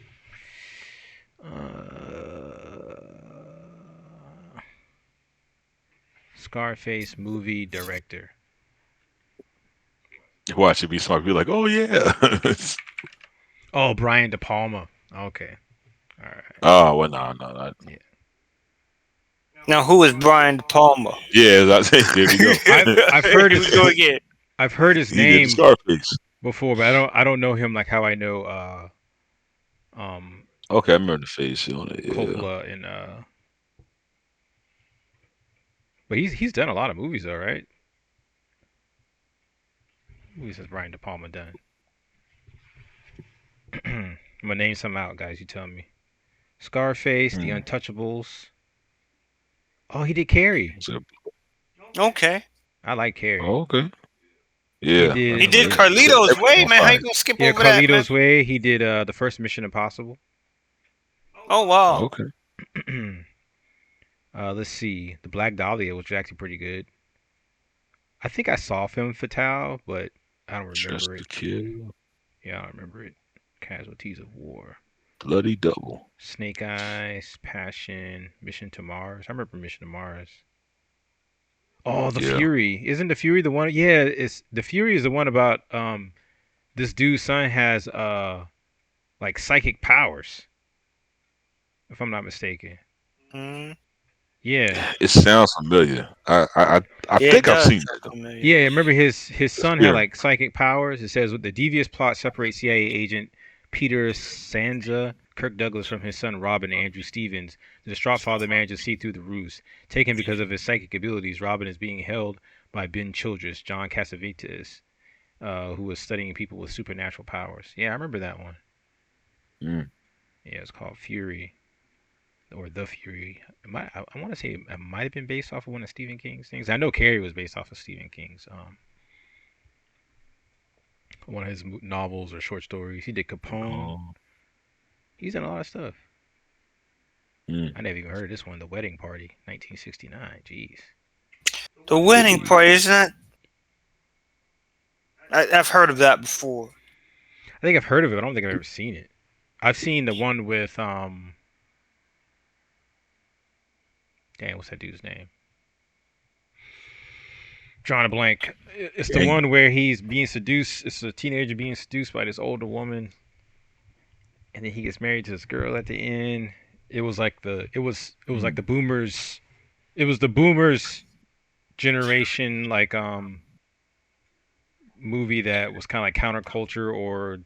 Scarface movie director. Watch it be smart. Be like, oh yeah. Oh, Brian De Palma. Okay. All right. Oh well, no. Now, who is Brian De Palma? Yeah, that's it. There we go. I've heard Here his we go again. I've heard his He did name Scarface. before, but I don't know him like how I know Okay, I remember the face on it. Yeah. Coppola and but he's done a lot of movies though, right? What movies has Brian De Palma done? I'm gonna name some out, guys. You tell me. Scarface, The Untouchables. Oh, he did Carrie. Okay. I like Carrie. Oh, okay. Yeah. He did Carlito's Way, man. How you gonna skip Yeah, over that, man? Carlito's Way. He did the first Mission Impossible. Oh, wow. Okay. Let's see. The Black Dahlia, which was actually pretty good. I think I saw Femme Fatale, but I don't Just remember to it. Kill. Yeah, I don't remember it. Casualties of War. Bloody Double. Snake Eyes, Passion, Mission to Mars. I remember Mission to Mars. Oh, The Yeah. Fury. Isn't The Fury the one? Yeah, it's The Fury is the one about this dude's son has like psychic powers. If I'm not mistaken. Mm. Yeah. It sounds familiar. I Yeah, think it I've does seen sound it though. familiar. Yeah, remember his son had Yeah. like psychic powers. It says with the devious plot separates CIA agent Peter Sansa, Kirk Douglas from his son Robin and Andrew Stevens. The distraught father manages to see through the ruse. Taken because of his psychic abilities, Robin is being held by Ben Childress, John Cassavetes, who was studying people with supernatural powers. Yeah, I remember that one. Mm. Yeah, it's called Fury. Or The Fury. I want to say it might have been based off of one of Stephen King's things. I know Carrie was based off of Stephen King's one of his novels or short stories. He did Capone. Oh. He's done a lot of stuff. Mm. I never even heard of this one. The Wedding Party, 1969. Jeez. The Wedding Party, isn't that? I've heard of that before. I think I've heard of it. I don't think I've ever seen it. I've seen the one with Damn, what's that dude's name? Drawing a blank. It's the one where he's being seduced. It's a teenager being seduced by this older woman, and then he gets married to this girl at the end. It was like the like the boomers. It was the boomers generation like movie that was kind of like counterculture or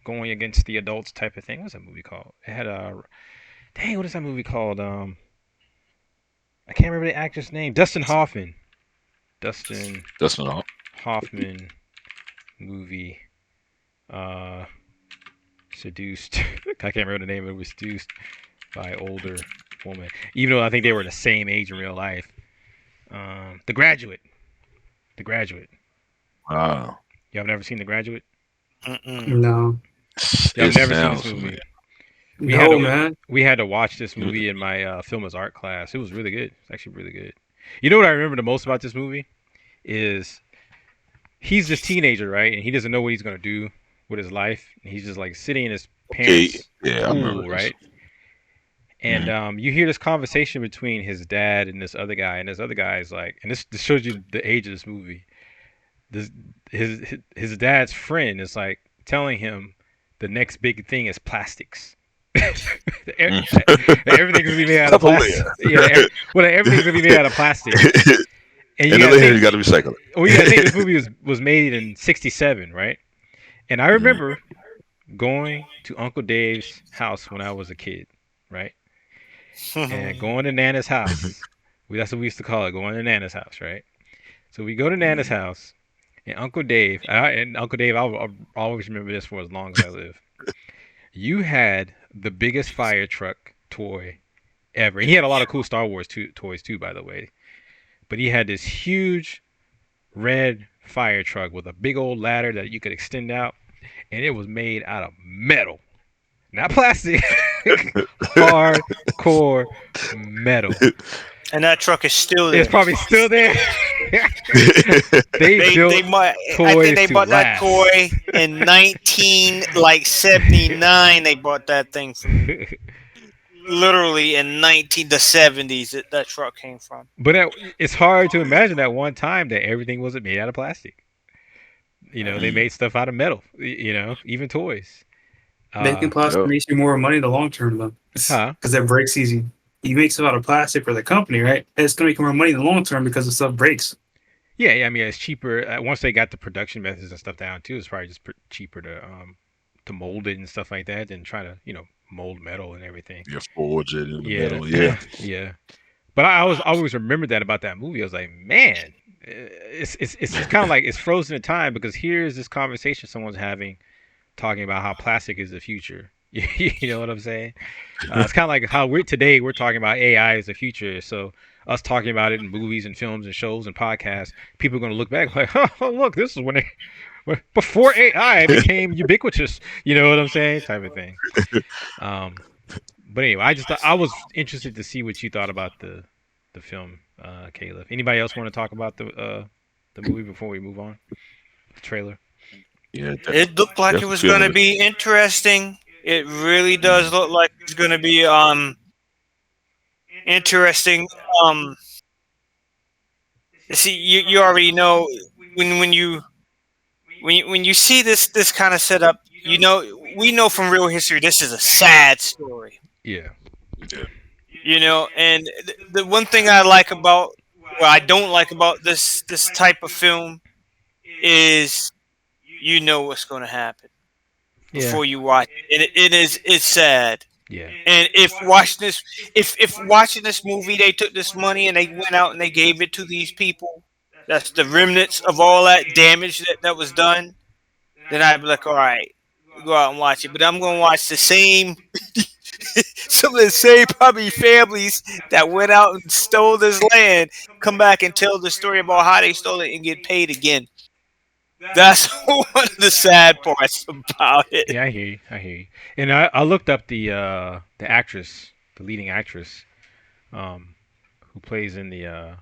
going against the adults type of thing. What's that movie called? It had a dang. What is that movie called? I can't remember the actor's name. Dustin Hoffman. Dustin That's not all. Hoffman movie. Seduced. I can't remember the name. It was seduced by older woman. Even though I think they were the same age in real life. The Graduate. The Graduate. Wow. Y'all have never seen The Graduate? No. Y'all It never seen sounds this movie? familiar. No, man. We had to watch this movie in my film as art class. It was really good. It's actually really good. You know what I remember the most about this movie is he's this teenager, right? And he doesn't know what he's gonna do with his life. And he's just like sitting in his parents' Yeah, I remember pool, this. right? And you hear this conversation between his dad and this other guy, and this other guy is like, and this shows you the age of this movie. His dad's friend is like telling him the next big thing is plastics. Mm. Everything's gonna be made out of Couple plastic. layer. Yeah, well, everything's gonna be made out of plastic. And you And gotta then later think, you got to recycle well, you gotta think this movie was made in '67, right? And I it. remember going to Uncle Dave's house when I was a kid, right? And going to Nana's house. That's what we used to call it, going to Nana's house, right? So we go to Nana's house, and Uncle Dave, I'll always remember this for as long as I live. You had the biggest fire truck toy ever. He had a lot of cool Star Wars toys too, by the way. But he had this huge red fire truck with a big old ladder that you could extend out, and it was made out of metal, not plastic. Hardcore metal. And that truck is still It's there. probably still there. They They built might. I toys think they to bought that last. toy in 1979. They bought that thing from literally in 1970s. That truck came from. But it's hard to imagine at one time that everything wasn't made out of plastic. They Mm. made stuff out of metal. Even toys. Making plastic Yep. makes you more money in the long term, though. Huh? Because it breaks easy. You make stuff out of plastic for the company, right? It's going to make you more money in the long term because the stuff breaks. Yeah. I mean, it's cheaper once they got the production methods and stuff down too. It's probably just cheaper to mold it and stuff like that than try to mold metal and everything. You forge it in the Yeah. metal. Yeah. Yeah. But I always remembered that about that movie. I was like, man, it's kind of like it's frozen in time because here's this conversation someone's having talking about how plastic is the future. You know what I'm saying? It's kind of like how we're talking about AI as the future. So us talking about it in movies and films and shows and podcasts, people are going to look back like, oh, look, this is before AI became ubiquitous. You know what I'm saying? Type of thing. But anyway, I was interested to see what you thought about the film, Caleb. Anybody else want to talk about the movie before we move on? The trailer. Yeah. It looked like it was going to be interesting. It really does look like it's going to be interesting. See, you already know when you see this kind of setup, we know from real history this is a sad story. Yeah. And the one thing I don't like about this type of film is you know what's going to happen before you watch it. It's sad. Yeah. And if watching this movie, they took this money and they went out and they gave it to these people, that's the remnants of all that damage that was done, then I'd be like, all right, go out and watch it. But I'm going to watch the same, some of the same probably families that went out and stole this land, come back and tell the story about how they stole it and get paid again. That's one of the sad parts about it. Yeah, I hear you. And I looked up the actress, the leading actress, who plays in the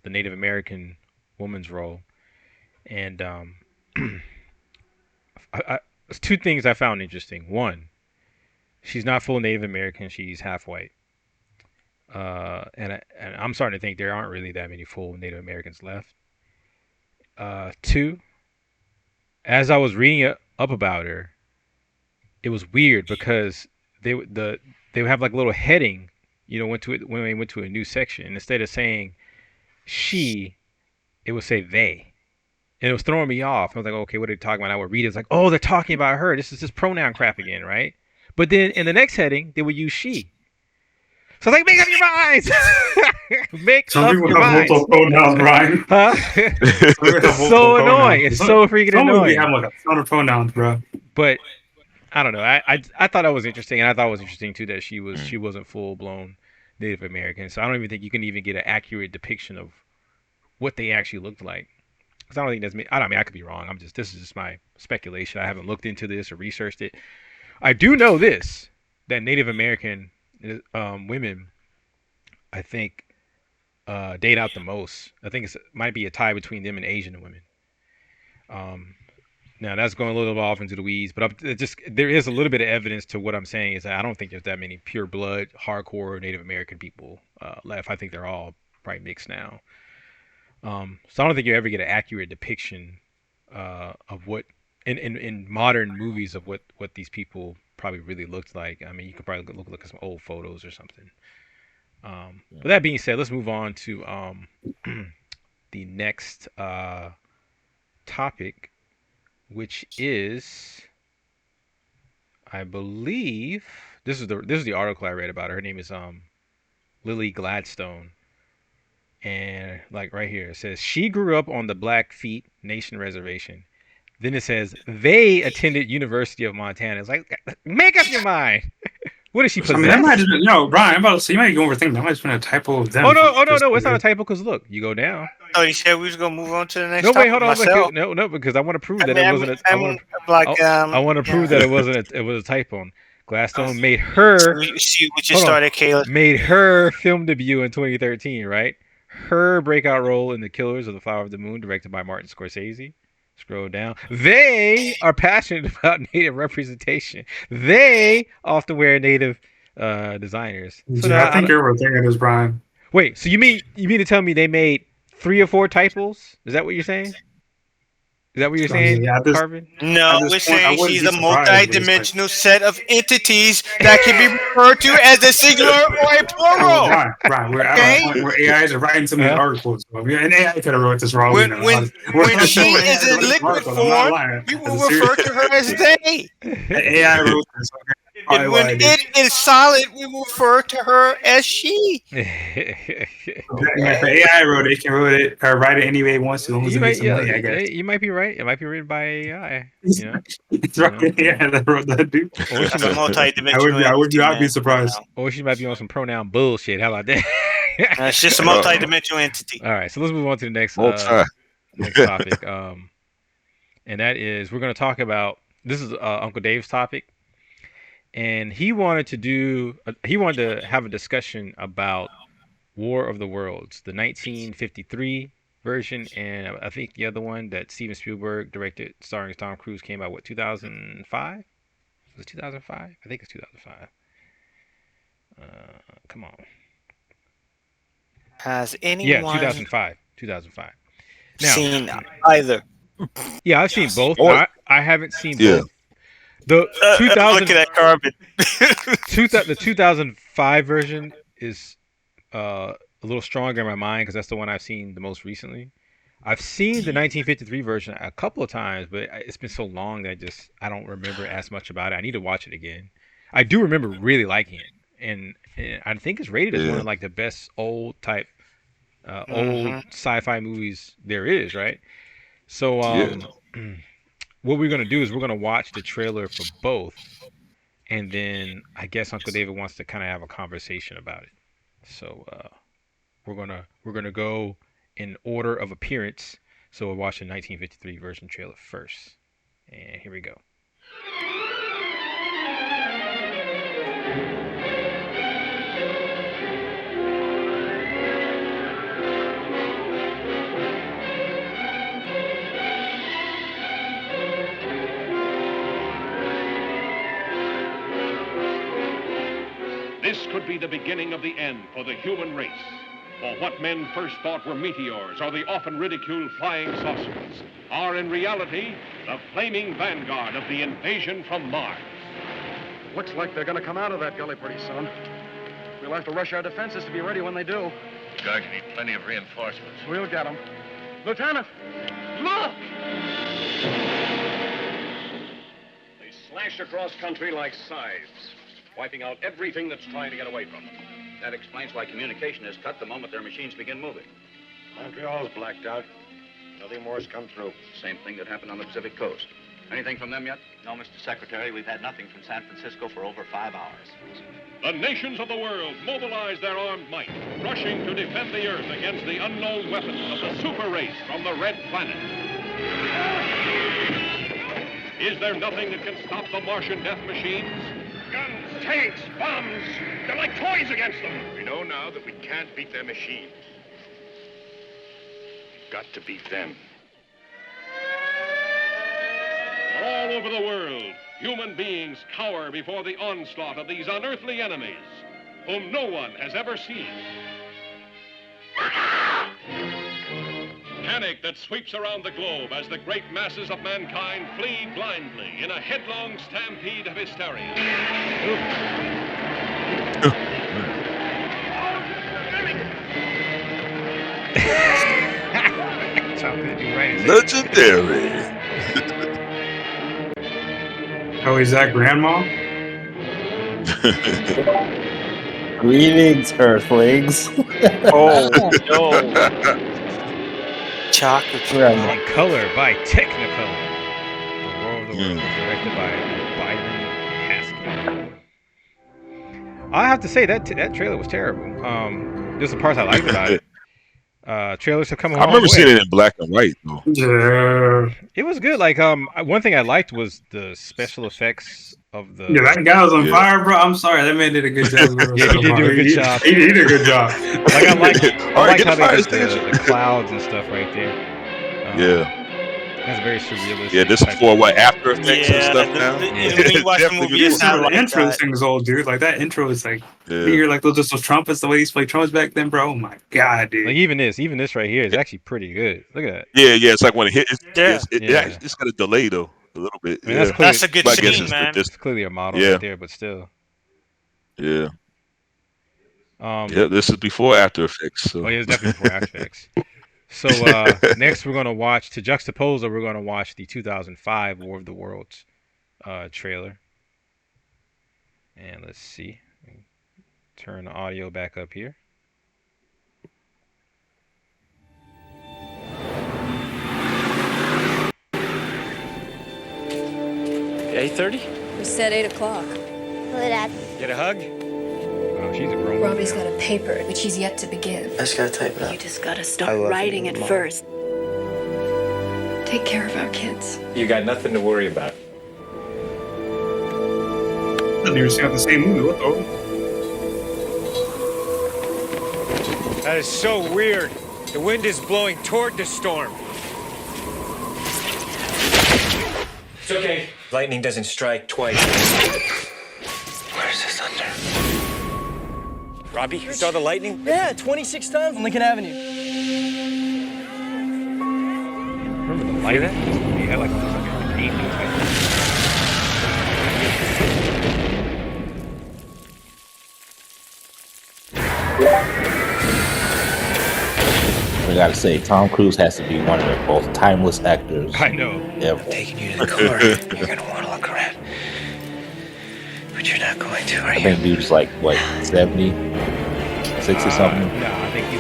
Native American woman's role, and there's two things I found interesting. One, she's not full Native American; she's half white. And I'm starting to think there aren't really that many full Native Americans left. Two, as I was reading up about her, it was weird because they would have like a little heading, when they went to a new section, and instead of saying she, it would say they, and it was throwing me off. I was like, okay, what are they talking about? I would read it, it's like, oh, they're talking about her. This is this pronoun crap again, right? But then in the next heading, they would use she. So like, make up your minds. Make Some up people your have minds. multiple pronouns, Brian. Huh? It's so annoying. It's so freaking Some of annoying. you have like a ton of pronouns, bro. But I don't know. I thought that was interesting, and I thought it was interesting too that she wasn't full blown Native American. So I don't even think you can even get an accurate depiction of what they actually looked like. Because I don't think that's me. I don't mean I could be wrong. This is just my speculation. I haven't looked into this or researched it. I do know this, that Native American women, I think, date out the most. I think it might be a tie between them and Asian women. Um, Now that's going a little off into the weeds, but there is a little bit of evidence to what I'm saying is that I don't think there's that many pure blood, hardcore Native American people left. I think they're all probably mixed now. So I don't think you ever get an accurate depiction of what in modern movies of what these people probably really looked like. I mean, you could probably look at some old photos or something. But that being said, let's move on to the next topic, which is, I believe, this is the article I read about her. Her name is Lily Gladstone, and like right here it says she grew up on the Blackfeet Nation reservation. Then it says they attended University of Montana. It's like, make up your mind. What is she I mean, that might possessed? just been, Brian, I'm about to say, you might be overthinking. That might just been a typo of them. Oh no! Oh no! It's not a typo because look, you go down. Oh, you said we was gonna move on to the next No, wait, topic. hold on. Myself. No, because I want to prove I that mean, it I wasn't mean, a. I mean, like, I want to prove that it wasn't. It was a typo. Gladstone made her. See what you Hold on. started, Kayla. Made her film debut in 2013, right? Her breakout role in The Killers of the Flower of the Moon, directed by Martin Scorsese. Scroll down. They are passionate about Native representation. They often wear Native designers. So Yeah, I think you're overthinking this, Brian. wait, so you mean to tell me they made 3 or 4 typos? Is that what you're saying? Is that what you're saying, Carbon? No, we're saying she's a surprised, multi-dimensional set of entities that can be referred to as a singular or a plural. Brian, we're at a point where AIs are writing some of these articles. So, and AI could have wrote this wrong. When she is in liquid form, we will refer to her as they. AI wrote this. And when it is solid, we will refer to her as she. If AI wrote it, it can write it any way it wants to. You might be right. It might be written by AI. You know? It's right. Yeah, that wrote that dude. That's a multi-dimensional. I'd be surprised. Or she might be on some pronoun bullshit. How about that? It's just a multi-dimensional entity. All right, so let's move on to the next topic. And that is, we're going to talk about, this is Uncle Dave's topic. And he wanted to have a discussion about War of the Worlds, the 1953 version, and I think the other one that Steven Spielberg directed, starring Tom Cruise, came out 2005? Was it 2005? I think it's 2005. Come on. Has anyone? Yeah, 2005. 2005. Now, seen either? Yeah, I've seen both. I haven't seen both. The 2000. Look at that Carbon. The 2005 version is a little stronger in my mind because that's the one I've seen the most recently. I've seen the 1953 version a couple of times, but it's been so long that I don't remember as much about it. I need to watch it again. I do remember really liking it, and I think it's rated as one of like the best old sci-fi movies there is, right? So what we're gonna do is we're gonna watch the trailer for both, and then I guess Uncle David wants to kind of have a conversation about it. So we're gonna go in order of appearance. So we'll watch the 1953 version trailer first, and here we go. This could be the beginning of the end for the human race. For what men first thought were meteors or the often ridiculed flying saucers are in reality the flaming vanguard of the invasion from Mars. Looks like they're going to come out of that gully pretty soon. We'll have to rush our defenses to be ready when they do. Guard, you need plenty of reinforcements. We'll get them. Lieutenant, look! They slash across country like scythes, wiping out everything that's trying to get away from them. That explains why communication is cut the moment their machines begin moving. Montreal's blacked out. Nothing more's come through. Same thing that happened on the Pacific coast. Anything from them yet? No, Mr. Secretary. We've had nothing from San Francisco for over 5 hours. The nations of the world mobilize their armed might, rushing to defend the Earth against the unknown weapons of the super race from the Red Planet. Is there nothing that can stop the Martian death machines? Guns, tanks, bombs. They're like toys against them. We know now that we can't beat their machines. We've got to beat them. All over the world, human beings cower before the onslaught of these unearthly enemies, whom no one has ever seen. Panic that sweeps around the globe as the great masses of mankind flee blindly in a headlong stampede of hysteria. Legendary. Oh, is that grandma? Greetings, Earthlings. Oh, no. Chocolate. In color by Technicolor. The War of the Worlds, directed by Byron Haskell. I have to say that trailer was terrible. There's some parts I liked about it. Trailers have come a long way. I remember seeing it in black and white though. Yeah. It was good. Like one thing I liked was the special effects of the. Yeah, that guy was on fire, bro. I'm sorry, that man did a good job. Yeah, he did do a good job. He did a good job. Like I like how they did the clouds and stuff right there. Yeah. That's very surrealistic. Yeah, this is for what, After Effects and stuff now? When you watch the movie, it's not the like intro that. thing is old, dude. Like that intro is like you hear like those trumpets, the way these play trumpets back then, bro. Oh my god, dude. Like even this right here is actually pretty good. Look at that. Yeah, it's like when it hits. Yeah. It's got a delay though, a little bit. I mean, that's a good scene, man. It's clearly a model right there, but still. Yeah. This is before After Effects. So. Oh, yeah, it's definitely before After Effects. So next we're gonna watch, to juxtapose it, we're gonna watch the 2005 War of the Worlds trailer. And let's see. Turn the audio back up here. $8:30? We said 8 o'clock. Hello, Dad. Get a hug? Oh, she's a grown Robbie's got a paper, which he's yet to begin. I just gotta type it up. You just gotta start writing it first. Take care of our kids. You got nothing to worry about. I never seen the same movie. What the? That is so weird. The wind is blowing toward the storm. It's okay. Lightning doesn't strike twice. Where's this thunder? Robbie, you saw the lightning? Yeah, 26 times on Lincoln Avenue. Remember the light? He had like an 18 type. I gotta say, Tom Cruise has to be one of the most timeless actors. I know. Ever. I'm taking you to the car. You're gonna want to look around. But you're not going to, are I you? think dude's like, what, 70? 60 something? No, I think he's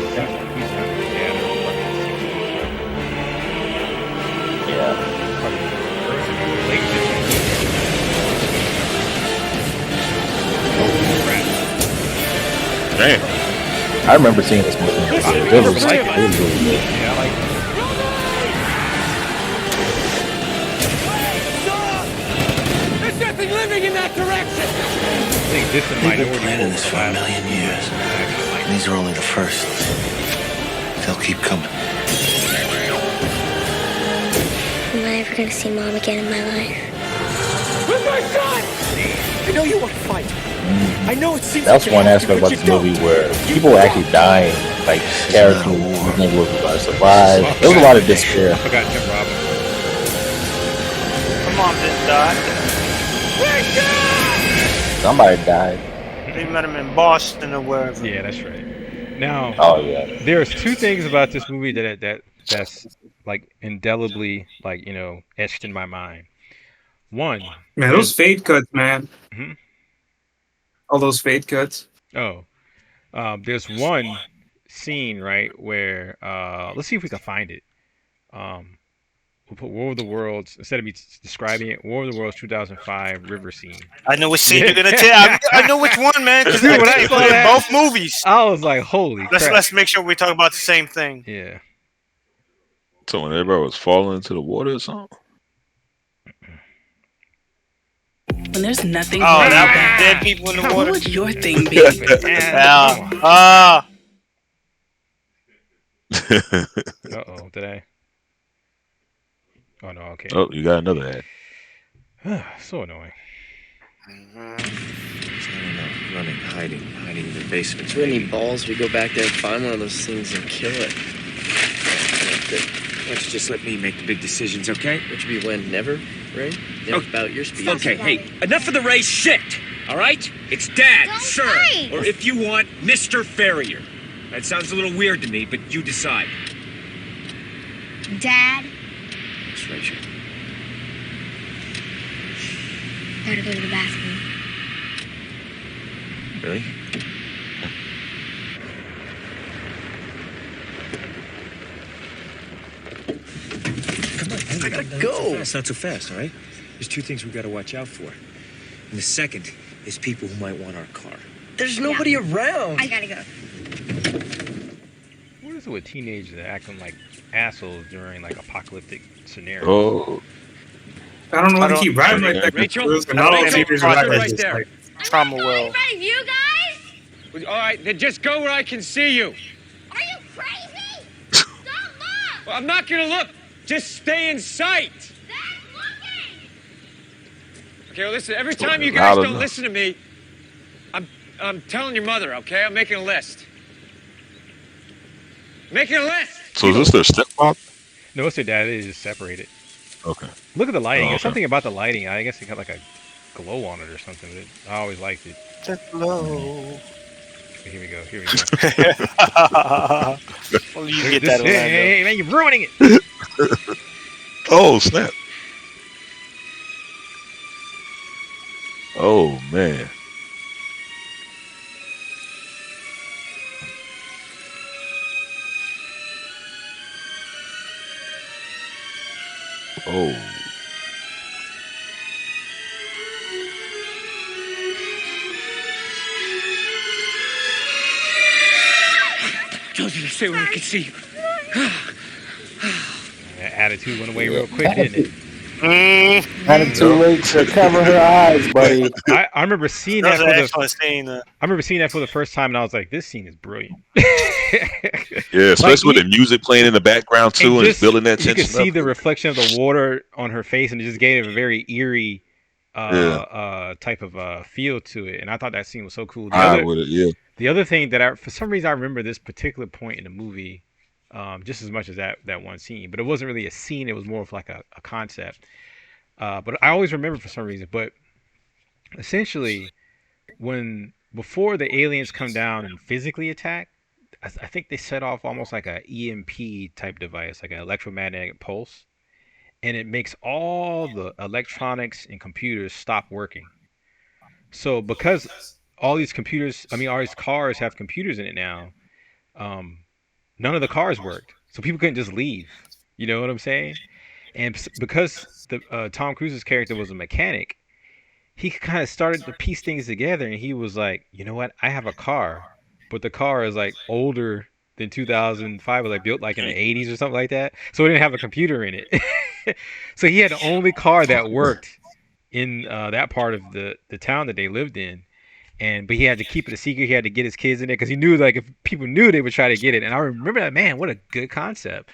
Yeah. Damn. I remember seeing this movie. It was really good. Yeah, I like it. There's nothing living in that direction! I think this and They've been Minority planning Report this for for the a last million years. And these are only the first. They'll keep coming. Am I ever gonna see Mom again in my life? With my son! I know you want to fight. I know it seems That's like one you have to, aspect but about you this movie don't. where people were actually dying, like characters who never were going to survive. There was a lot of despair. I forgot Tim Robbins. My mom didn't die. Somebody died. They met him in Boston or wherever. Yeah, that's right. Now, there's two things about this movie that's like indelibly, like, you know, etched in my mind. One, man, those fade cuts, man. Mm-hmm. All those fade cuts. Oh, there's one scene, right, where let's see if we can find it. We'll put War of the Worlds, instead of me describing it, War of the Worlds 2005 river scene. I know which scene you're gonna tell. I know which one, man. Because Dude, when I saw that, both movies. I was like, holy crap. Let's make sure we talk about the same thing. Yeah. So when everybody was falling into the water or something? When there's nothing dead people in the water. What would your thing be? Uh-oh, did I? Oh, no, okay. Oh, you got another ad. So annoying. Running, hiding in the basement. It's really balls. We go back there and find one of those things and kill it. Good. Why don't you just let me make the big decisions, okay? Which be when? Never, Ray? Never about your speed. Okay, hey, enough of the Ray shit, all right? It's Dad, Don't sir. fight. Or if you want, Mr. Farrier. That sounds a little weird to me, but you decide. Dad, Miss Rachel. gotta go to the bathroom. Really? Come on, I gotta go. Not so fast, all right? There's two things we gotta watch out for. And the second is people who might want our car. There's nobody around. I gotta go. What is it with teenagers that acting like assholes during like apocalyptic scenarios? Oh. I don't know why they keep riding like that. Rachel? Not all teenagers are Right like there. that. Trauma well. In front of you guys? All right, then just go where I can see you. Are you crazy? Don't look! Well, I'm not gonna look. Just stay in sight. Dad's looking! Okay, well, listen, every time you guys don't listen to me, I'm telling your mother, okay? I'm making a list. Making a list! So is this their stepmom? No, it's their dad. They just separated. Okay. Look at the lighting. Oh, There's okay. something about the lighting. I guess it got like a glow on it or something. But I always liked it. The glow. Here we go. Here we go. Well, you get that, Orlando. Hey, man, you're ruining it. Oh, snap. Oh, man. Oh. Told you to stay where I could see you. That attitude went away real quick, didn't it? Had it too late to cover her eyes, buddy. I remember seeing that. I remember seeing that for the first time, and I was like, "This scene is brilliant." Yeah, especially with the music playing in the background too, and it's building that tension. You could see the reflection of the water on her face, and it just gave it a very eerie type of feel to it. And I thought that scene was so cool. The other thing that for some reason I remember this particular point in the movie just as much as that one scene, but it wasn't really a scene. It was more of like a concept. But I always remember for some reason. But essentially, before the aliens come down and physically attack, I think they set off almost like a EMP type device, like an electromagnetic pulse, and it makes all the electronics and computers stop working. So because all these cars have computers in it now, none of the cars worked. So people couldn't just leave. You know what I'm saying? And because Tom Cruise's character was a mechanic, he kind of started to piece things together, and he was like, you know what? I have a car, but the car is like older than 2005. It was like built like in the 80s or something like that. So it didn't have a computer in it. So he had the only car that worked in that part of the town that they lived in. But he had to keep it a secret. He had to get his kids in it because he knew, like, if people knew, they would try to get it. And I remember that, man, what a good concept.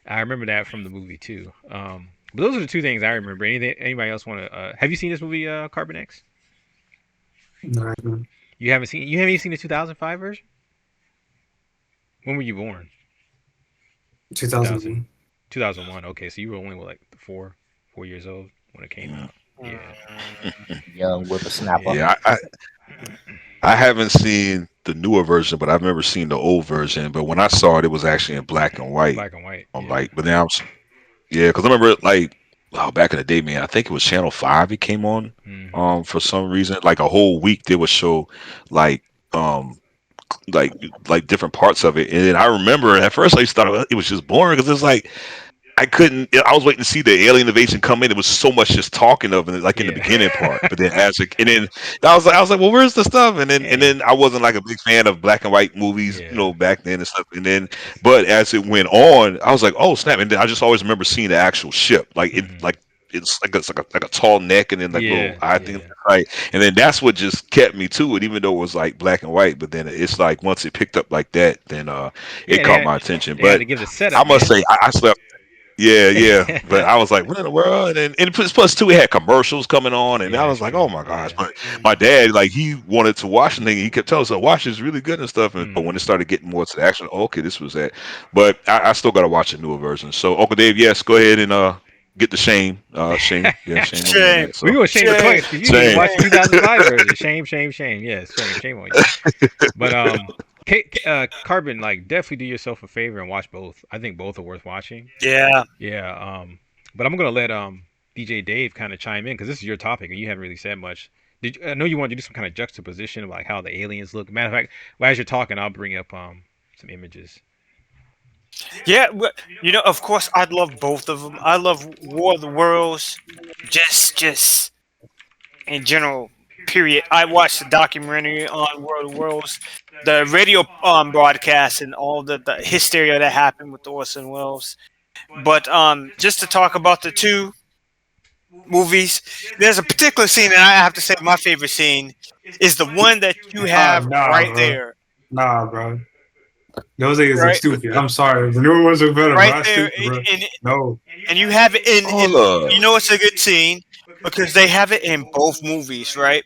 I remember that from the movie too. But those are the two things I remember. Anybody else want to? Have you seen this movie, Carbon X? No. You haven't even seen the 2005 version? When were you born? 2001. 2001. Okay, so you were only like 4 years old when it came out. Yeah. Young whippersnapper. Yeah, I haven't seen the newer version, but I remember seeing the old version. But when I saw it, it was actually in black and white. Black and white. But now, because I remember back in the day, man. I think it was Channel 5. It came on, for some reason, like a whole week they would show, like different parts of it. And then I remember at first I thought it was just boring because it's like I was waiting to see the alien invasion come in. It was so much just talking of it, like in the beginning part. But then I was like, well, where's the stuff? And then I wasn't like a big fan of black and white movies, back then and stuff. But as it went on, I was like, oh snap! And then I just always remember seeing the actual ship, it's like a tall neck and then like little eye thing, right? And then that's what just kept me to it, even though it was like black and white. But then it's like once it picked up like that, then it caught my attention. But to give the setup, I must say, I slept. Yeah. But I was like, what in the world? And plus too, we had commercials coming on, and I was like, oh my gosh. But my dad, like, he wanted to watch the thing. He kept telling us, watch this really good and stuff. But when it started getting more to the action, okay, this was that. But I still got to watch the newer version. So Uncle Dave, yes, go ahead and get the shame. Shame on me on that. So. We go shame twice because you didn't watch the 2005 version. Shame. Yes, shame on you. But Carbon, like, definitely do yourself a favor and watch both. I think both are worth watching. Yeah. But I'm gonna let DJ Dave kind of chime in because this is your topic and you haven't really said much. I know you wanted to do some kind of juxtaposition of like how the aliens look. Matter of fact, as you're talking, I'll bring up some images. Yeah, of course, I'd love both of them. I love War of the Worlds, just in general. Period. I watched the documentary on War of the Worlds, the radio broadcast, and all the hysteria that happened with Orson Welles. But just to talk about the two movies, there's a particular scene, and I have to say my favorite scene is the one that you have right there. Nah, bro. Those niggas are stupid. I'm sorry. The newer ones are better, right bro. there, Stupid, bro. No. And you have it in you know it's a good scene because they have it in both movies, right?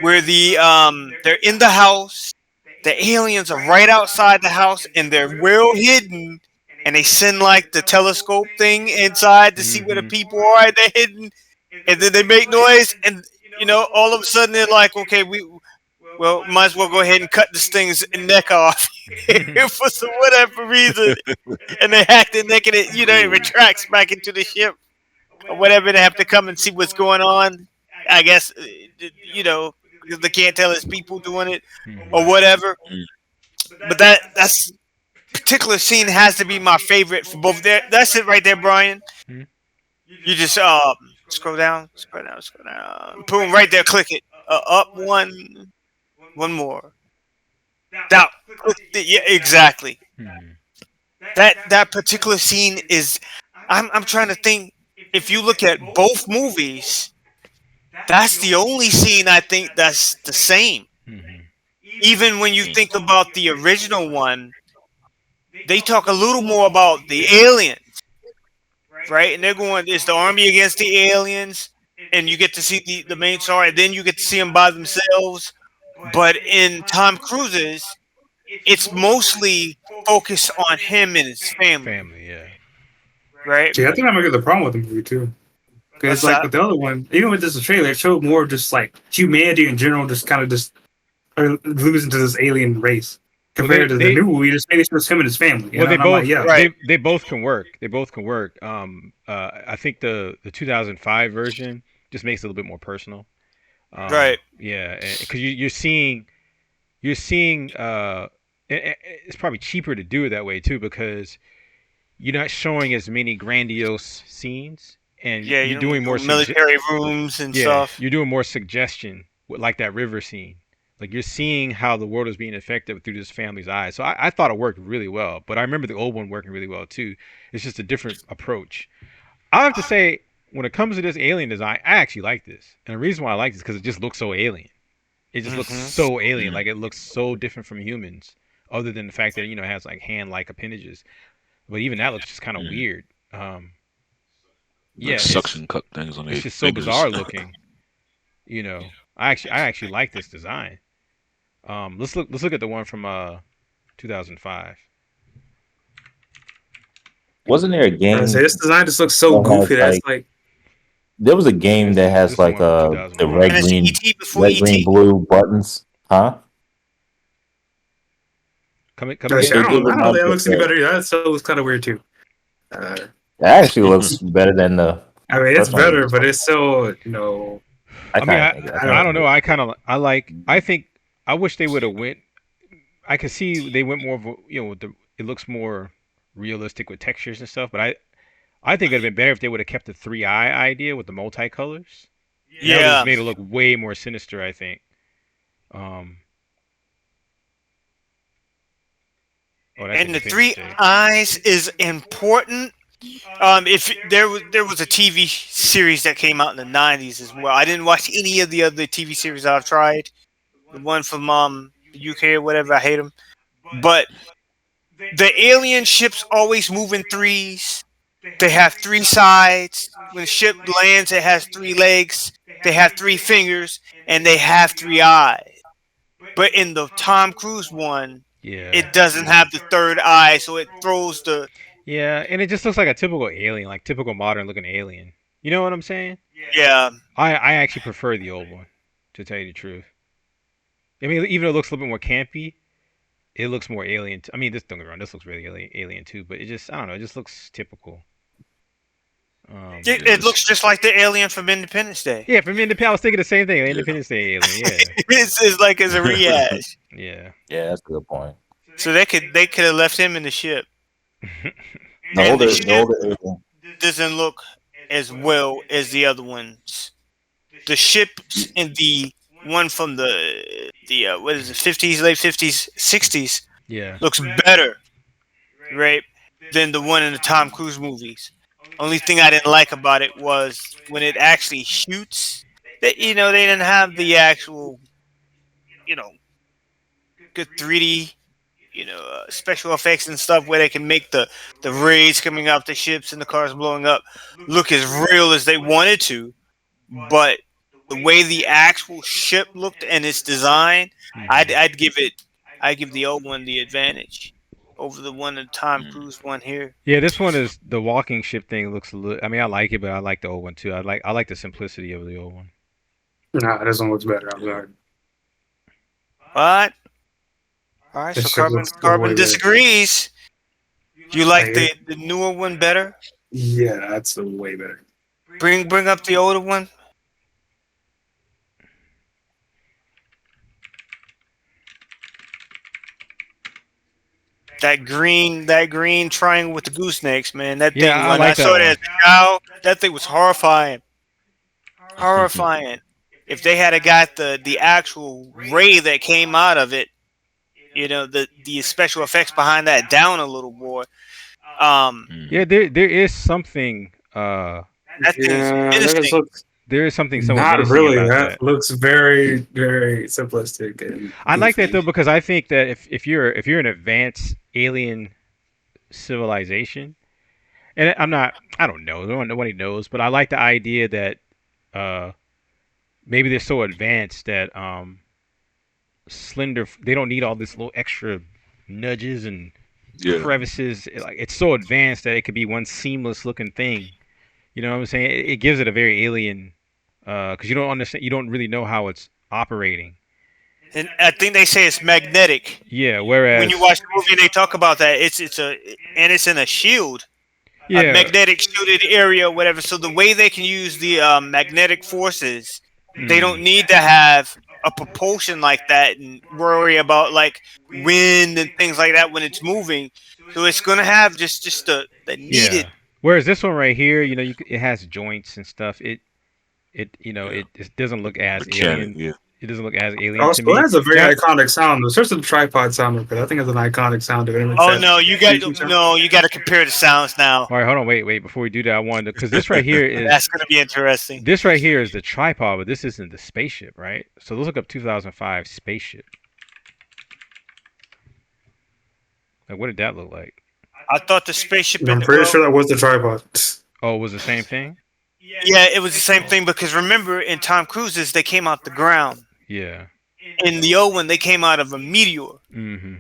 Where they're in the house, the aliens are right outside the house, and they're well hidden, and they send like the telescope thing inside to see where the people are. They're hidden, and then they make noise, and all of a sudden they're like, okay, might as well go ahead and cut this thing's neck off for some whatever reason. And they hack the neck and it retracts back into the ship or whatever. They have to come and see what's going on. I guess, because they can't tell it's people doing it or whatever. But that's particular scene has to be my favorite for both. That's it right there, Brian. You just scroll down. Boom, right there, click it. Up one more. Down. Yeah, exactly. That particular scene is. I'm trying to think. If you look at both movies, that's the only scene I think that's the same. Even when you think about the original one, they talk a little more about the aliens, right? And they're going, it's the army against the aliens, and you get to see the main star, and then you get to see them by themselves. But in Tom Cruise's, it's mostly focused on him and his family. Right? See, I think I'm gonna get the problem with the movie too. Because like with the other one, even with this trailer, it showed more just like humanity in general, just kind of just losing to this alien race. Compared to the new movie, just maybe it's him and his family. Well, they both can work. They both can work. I think the 2005 version just makes it a little bit more personal. Right. Yeah, because you're seeing. It's probably cheaper to do it that way too because you're not showing as many grandiose scenes, and you're doing more military rooms and stuff. You're doing more suggestion, like that river scene. Like you're seeing how the world is being affected through this family's eyes. So I thought it worked really well, but I remember the old one working really well too. It's just a different approach. I have to say, when it comes to this alien design, I actually like this, and the reason why I like this is because it just looks so alien. It just looks so alien, like it looks so different from humans. Other than the fact that it has like hand-like appendages, but even that looks just kind of weird. Suction cup things on it's just so bizarre looking. I actually like this design. Let's look at the one from 2005. Wasn't there a game? This design just looks so goofy. That's like there was a game that has like the red, green, blue buttons, huh? Come I don't think it looks any better. That still looks kind of weird too. It actually looks better than the. I mean, it's better, but it's still I don't know. I think I wish they would have went. I could see they went more of it looks more realistic with textures and stuff, but I think it'd been better if they would have kept the 3-eye idea with the multicolors. Yeah, that would have made it look way more sinister. I think. And the 3 eyes is important. If there was a TV series that came out in the 90s as well. I didn't watch any of the other TV series I've tried. The one from UK or whatever, I hate them. But the alien ships always move in 3s. They have 3 sides. When the ship lands, it has 3 legs. They have 3 fingers, and they have 3 eyes. But in the Tom Cruise one, it doesn't have the 3rd eye, so it throws the. Yeah, and it just looks like a typical alien, like typical modern looking alien. You know what I'm saying? Yeah. I actually prefer the old one, to tell you the truth. I mean, even though it looks a little bit more campy, it looks more alien. I mean, this don't get me wrong, this looks really alien too, but it just, I don't know, it just looks typical. It looks just like the alien from Independence Day. Yeah, from Independence, I was thinking the same thing. Independence Day alien. Yeah. It's like it's a rehash. Yeah. Yeah, that's a good point. So they could have left him in the ship. The older alien doesn't look as well as the other ones. The ships in the one from the what is it, 50s, late 50s, 60s, looks better, right, than the one in the Tom Cruise movies. Only thing I didn't like about it was when it actually shoots. That they didn't have the actual, good 3D, special effects and stuff where they can make the rays coming out the ships and the cars blowing up look as real as they wanted to. But the way the actual ship looked and its design, I'd give the old one the advantage over the one, the Tom Cruise one here. Yeah, this one is the walking ship thing looks a little. I mean, I like it, but I like the old one too. I like the simplicity of the old one. Nah, this one looks better. I'm sorry. What? All right, so Carbon disagrees. Do you like the newer one better? Yeah, that's way better. Bring up the older one. That green triangle with the goosenecks, man. That thing. Yeah, When I saw that as a child, that thing was horrifying. Horrifying. If they had got the actual ray that came out of it, the special effects behind that down a little more. Yeah, there is something. That thing's there is something somewhat not menacing really. about That looks very, very simplistic. And I like that though, because I think that if you're an advanced alien civilization, and I don't know, nobody knows, but I like the idea that maybe they're so advanced that slender, they don't need all this little extra nudges and crevices. Like, it's so advanced that it could be one seamless looking thing. You know what I'm saying? It gives it a very alien, because you don't understand, you don't really know how it's operating. And I think they say it's magnetic. Yeah, whereas when you watch the movie, they talk about that. It's in a shield, a magnetic shielded area, or whatever. So the way they can use the magnetic forces, they don't need to have a propulsion like that and worry about like wind and things like that when it's moving. So it's gonna have just the needed. Whereas this one right here, it has joints and stuff. It doesn't look as alien. Yeah. It doesn't look as alien also, to me. it has a very iconic sound. Especially the tripod sound, because I think it's an iconic sound. Oh no, you got to compare the sounds now. All right, hold on, wait. Before we do that, I wanted to, because this right here is that's gonna be interesting. This right here is the tripod, but this isn't the spaceship, right? So let's look up 2005 spaceship. Like, what did that look like? I thought the spaceship. I'm pretty sure that was the tripod. Oh, it was the same thing? Yeah, it was the same thing, because remember in Tom Cruise's they came out the ground. Yeah. In the old one, they came out of a meteor. Mm-hmm.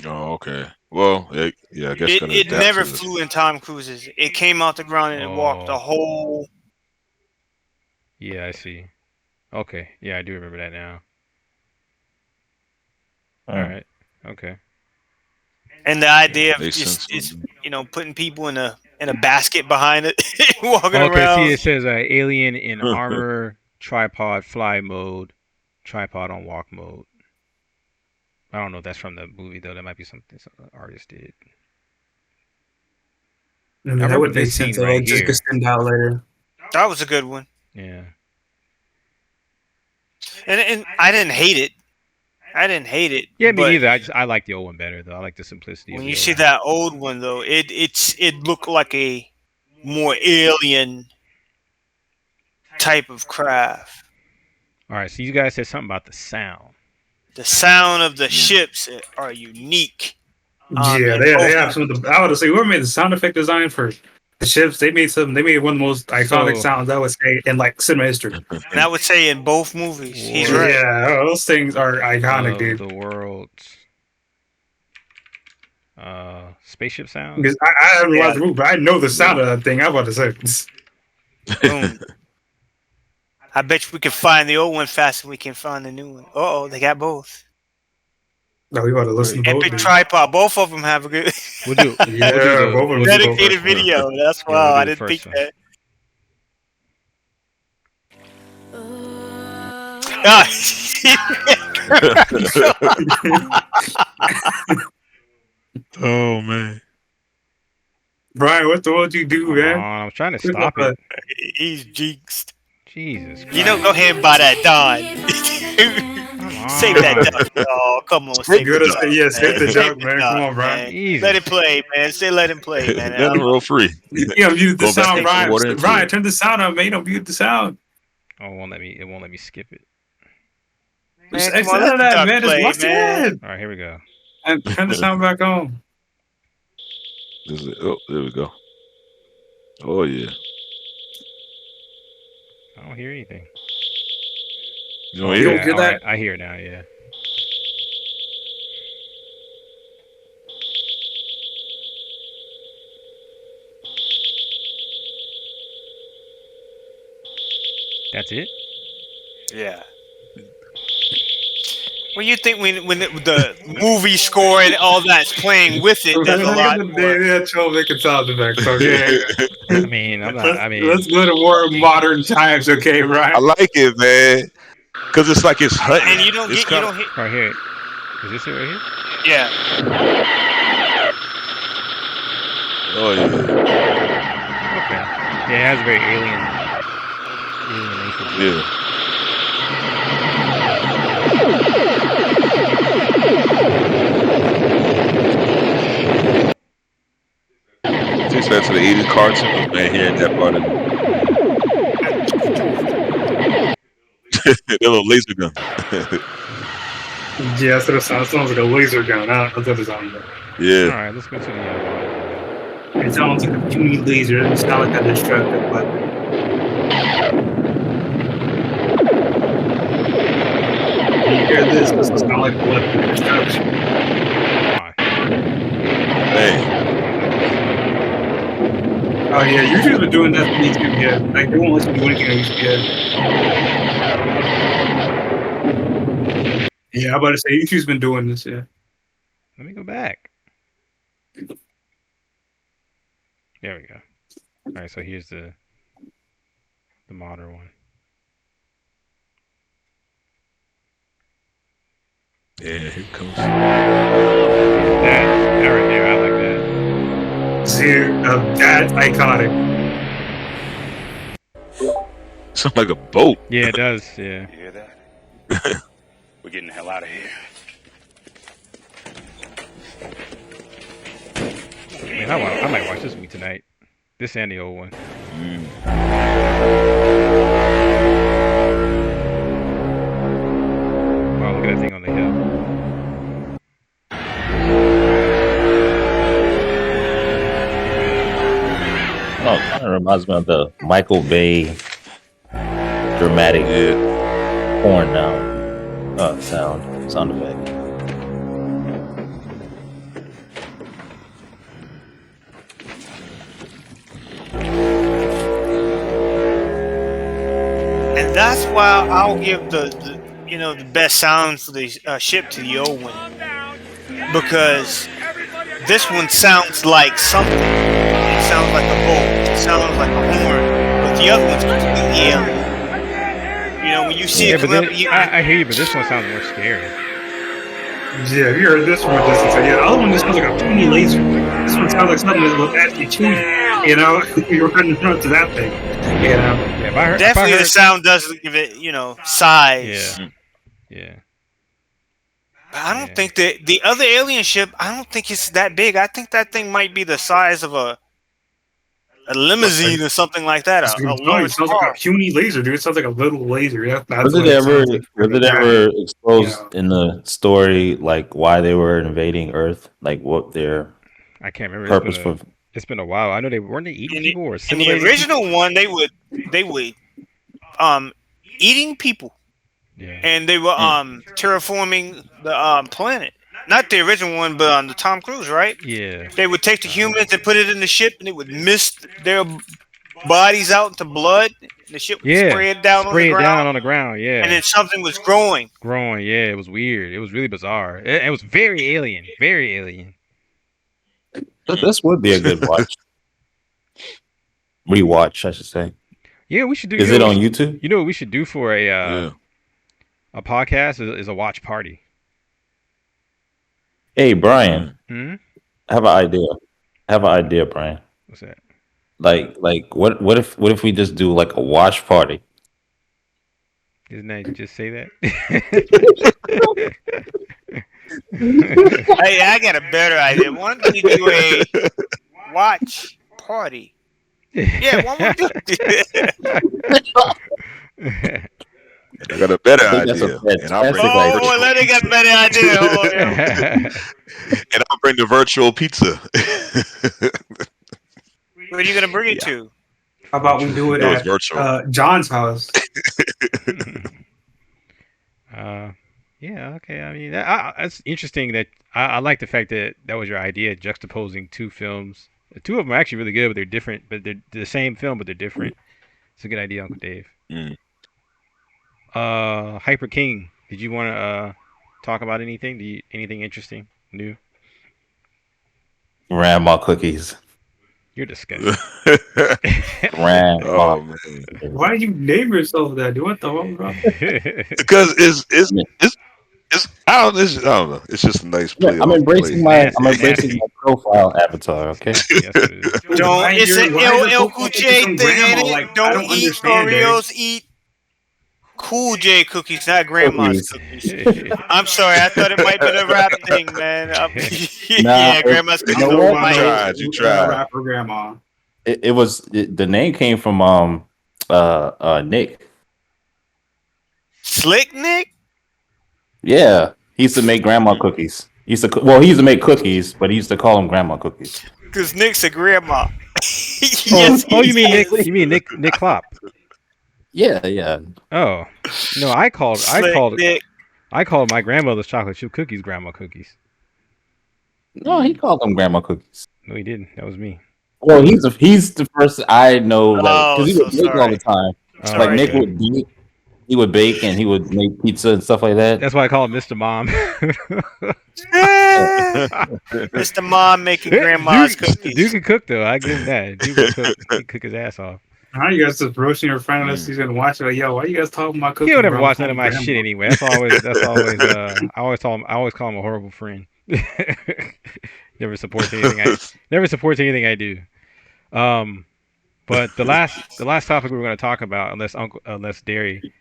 Oh, okay. Well, I guess it never flew in Tom Cruise's. It came out the ground and it walked the whole. Yeah, I see. Okay, yeah, I do remember that now. All right. Okay. And the idea of is putting people in a basket behind it, walking around. Okay, see, it says alien in armor, tripod, fly mode, tripod on walk mode. I don't know if that's from the movie though. That might be something some artist did. I mean, that would make sense. Right, just get sent out later. That was a good one. Yeah. And I didn't hate it. Yeah, me neither. I like the old one better though. I like the simplicity. When you see that old one though, it looked like a more alien type of craft. All right, so you guys said something about the sound. The sound of the ships are unique. Yeah, they have some of the. I would say whoever made the sound effect design for the ships, they made one of the most iconic sounds, I would say, in like cinema history. And I would say in both movies. He's right. Yeah, those things are iconic, dude. The world's spaceship sounds. Because I haven't watched the movie, but I know the sound of that thing. I'm about to say. Boom. I bet you we can find the old one faster than we can find the new one. Oh, they got both. No, we want to listen to both. Epic tripod. Both of them have a good We'll do both of them dedicated video. That's wow. I didn't think that. Oh man, Brian, what the hell did you do, man? I'm trying to stop it. He's jinxed. Jesus Christ. You don't go ahead and buy that Don. Save that duck. Oh, come on. Save the duck. Yeah, save the duck, man. Come on, Brian. Let it play, man. Let him play, man. Let him roll free. Yeah, mute the sound, Brian. Brian, turn the sound on, man. Don't mute the sound. Oh, it won't let me skip it. Man, Just exit out of that, man. Just watch it. All right, here we go. And turn the sound back on. Oh, there we go. Oh yeah. I don't hear anything. You don't hear that? Right, I hear it now, yeah. That's it? Yeah. Well, you think when the movie score and all that's playing with it, there's a lot more. Yeah, making sound effects, okay? I mean, let's go to more modern times, okay, Brian? I like it, man. Because it's like it's hunting. And you don't hit. Right here. Is this it right here? Yeah. Oh yeah. Okay. Yeah, it has a very alien nature. Yeah. Takes back to the 80s cartoon, man, hearing that part of that little laser gun. Yeah, that's what it sounds like a laser gun. That's what it sounds like. Yeah. Alright, let's go to the it sounds like a puny laser. It's not like a destructive weapon. You hear this? This is not like a weapon of destruction. Hey. Oh yeah, YouTube's been doing that to me too, yeah. Like they won't let you do anything on YouTube, yeah. Yeah, I'm about to say YouTube's been doing this, yeah. Let me go back. There we go. Alright, so here's the modern one. Yeah, here it comes. That right there, I like that. See, that's iconic. Sounds like a boat. Yeah, it does, yeah. You hear that? We're getting the hell out of here. Man, I might watch this movie tonight. This and the old one. Wow, look at that thing on the hill. Oh, it kind of reminds me of the Michael Bay dramatic horn sound effect. And that's why I'll give the best sound for the ship to the old one, because this one sounds like something. It sounds like a bolt. It sounds like a horn, but the other one's completely alien. You know, when you see it come up, I hear you, but this one sounds more scary. Yeah, if you heard this one, the other one just sounds like a puny laser. This one sounds like something that was actually to you. You know, you're running up to that thing. You know, yeah, definitely the sound does give it, size. Yeah. I don't think that the other alien ship, I don't think it's that big. I think that thing might be the size of a limousine or something like that. A It large sounds car. like a puny laser, dude. It sounds like a little laser. That's Was what it it ever sounds like. was it ever exposed in the story like why they were invading Earth? Like what their I can't remember. purpose for It's been a while. I know they weren't eating people or In the assimilating original people? one, they would eating people. Yeah. And they were terraforming the planet. Not the original one, but on the Tom Cruise, right? Yeah. They would take the humans and put it in the ship, and it would mist their bodies out into blood. And the ship would spray it down on the ground. Down on the ground, yeah. And then something was growing. Growing, yeah. It was weird. It was really bizarre. It was very alien. Very alien. this would be a good watch. Rewatch, I should say. Yeah, we should do. Is it on YouTube? You know what we should do for a podcast is a watch party. Hey Brian, Hmm? I have an idea, Brian. What's that? Like what if we just do like a watch party? Didn't I just say that? Hey, I got a better idea. Why don't we do a watch party? Yeah, why don't we do I got a better idea. And I'll bring let me get a better idea. and I'll bring the virtual pizza. Where are you gonna bring it to? How about we do it No, it's at virtual. John's house? Yeah, okay. I mean, that's interesting. That I like the fact that was your idea, juxtaposing two films. The two of them are actually really good, but they're different. But they're the same film, but they're different. It's a good idea, Uncle Dave. Hyper King, did you want to talk about anything? Anything interesting, new? Grandma cookies. You're disgusting. Grandma. Why did you name yourself that? Do what the hell, bro? Because it's I don't know. It's just a nice play. I'm embracing my profile avatar. Okay. Don't. It's an LL Cool J thing, ain't it? Don't eat Oreos. Eat Cool J cookies, not grandma's cookies. I'm sorry, I thought it might be a rap thing, man. Yeah, grandma's cookies. You tried. Rapper grandma. It was the name came from Nick. Slick Nick? Yeah, he used to make grandma cookies. He used to make cookies, but he used to call them grandma cookies. Because Nick's a grandma. You mean Nick? You mean Nick Klopp? Yeah. Oh no, I called my grandmother's chocolate chip cookies grandma cookies. No, he called them grandma cookies. No, he didn't. That was me. Well, he's the first I know, because he would bake all the time. Like Nick would bake, he would bake and he would make pizza and stuff like that. That's why I call him Mr. Mom. Mr. Mom making grandma's cookies. Dude can cook though. I give him that. Dude can cook. He cook his ass off. How you guys just roasting your friend unless he's gonna watch it? Like, yo, why you guys talking about cooking? He don't ever watch none of my shit anyway. That's always. I always call him a horrible friend. Never supports anything. I do. But the last topic we were going to talk about, unless Derry,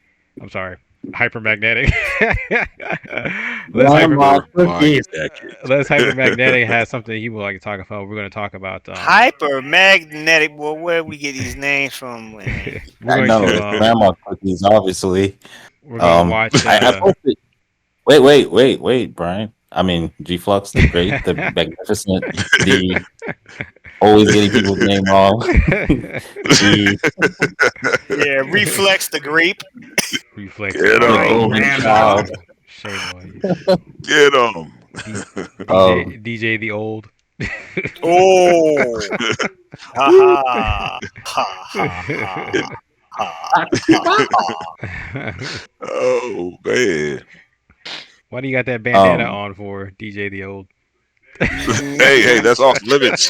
I'm sorry, hypermagnetic. Unless hypermagnetic has something he would like to talk about, we're going to talk about hypermagnetic. Well, where we get these names from? I know grandma cookies, obviously. We're going to watch. I posted, wait, Brian. I mean, G-Flux the Great, the magnificent, the always getting people's name wrong. Yeah, Reflex the Grape. Reflex. Get on, child. Get on. DJ the Old. Oh. Ha Oh man. Why do you got that bandana on for, DJ the Old? hey, that's off limits.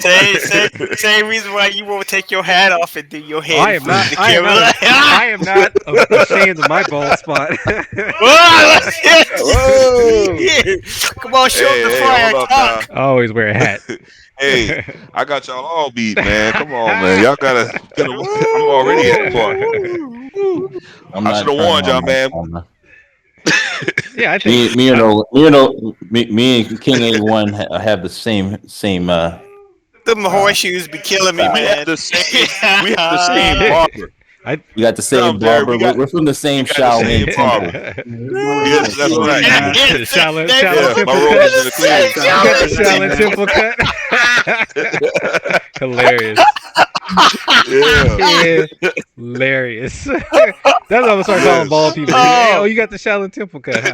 Same reason why you won't take your hat off and do your head. I am not ashamed of my bald spot. Whoa! Come on, show the fire. I always wear a hat. Hey, I got y'all all beat, man. Come on, man. Y'all gotta I'm already at the part. I should have warned y'all, man. Yeah, I think me and King A1 have the same Them horseshoes be killing me, man. We have the same barber. We got the same barber. We're from the same Shaolin temple. Yes, that's right. Shaolin my robe is in the clear. Shaolin temple cut. Hilarious. Yeah. Hilarious. That's what I'm gonna start calling bald people. Hey, you got the Shaolin temple cut, huh?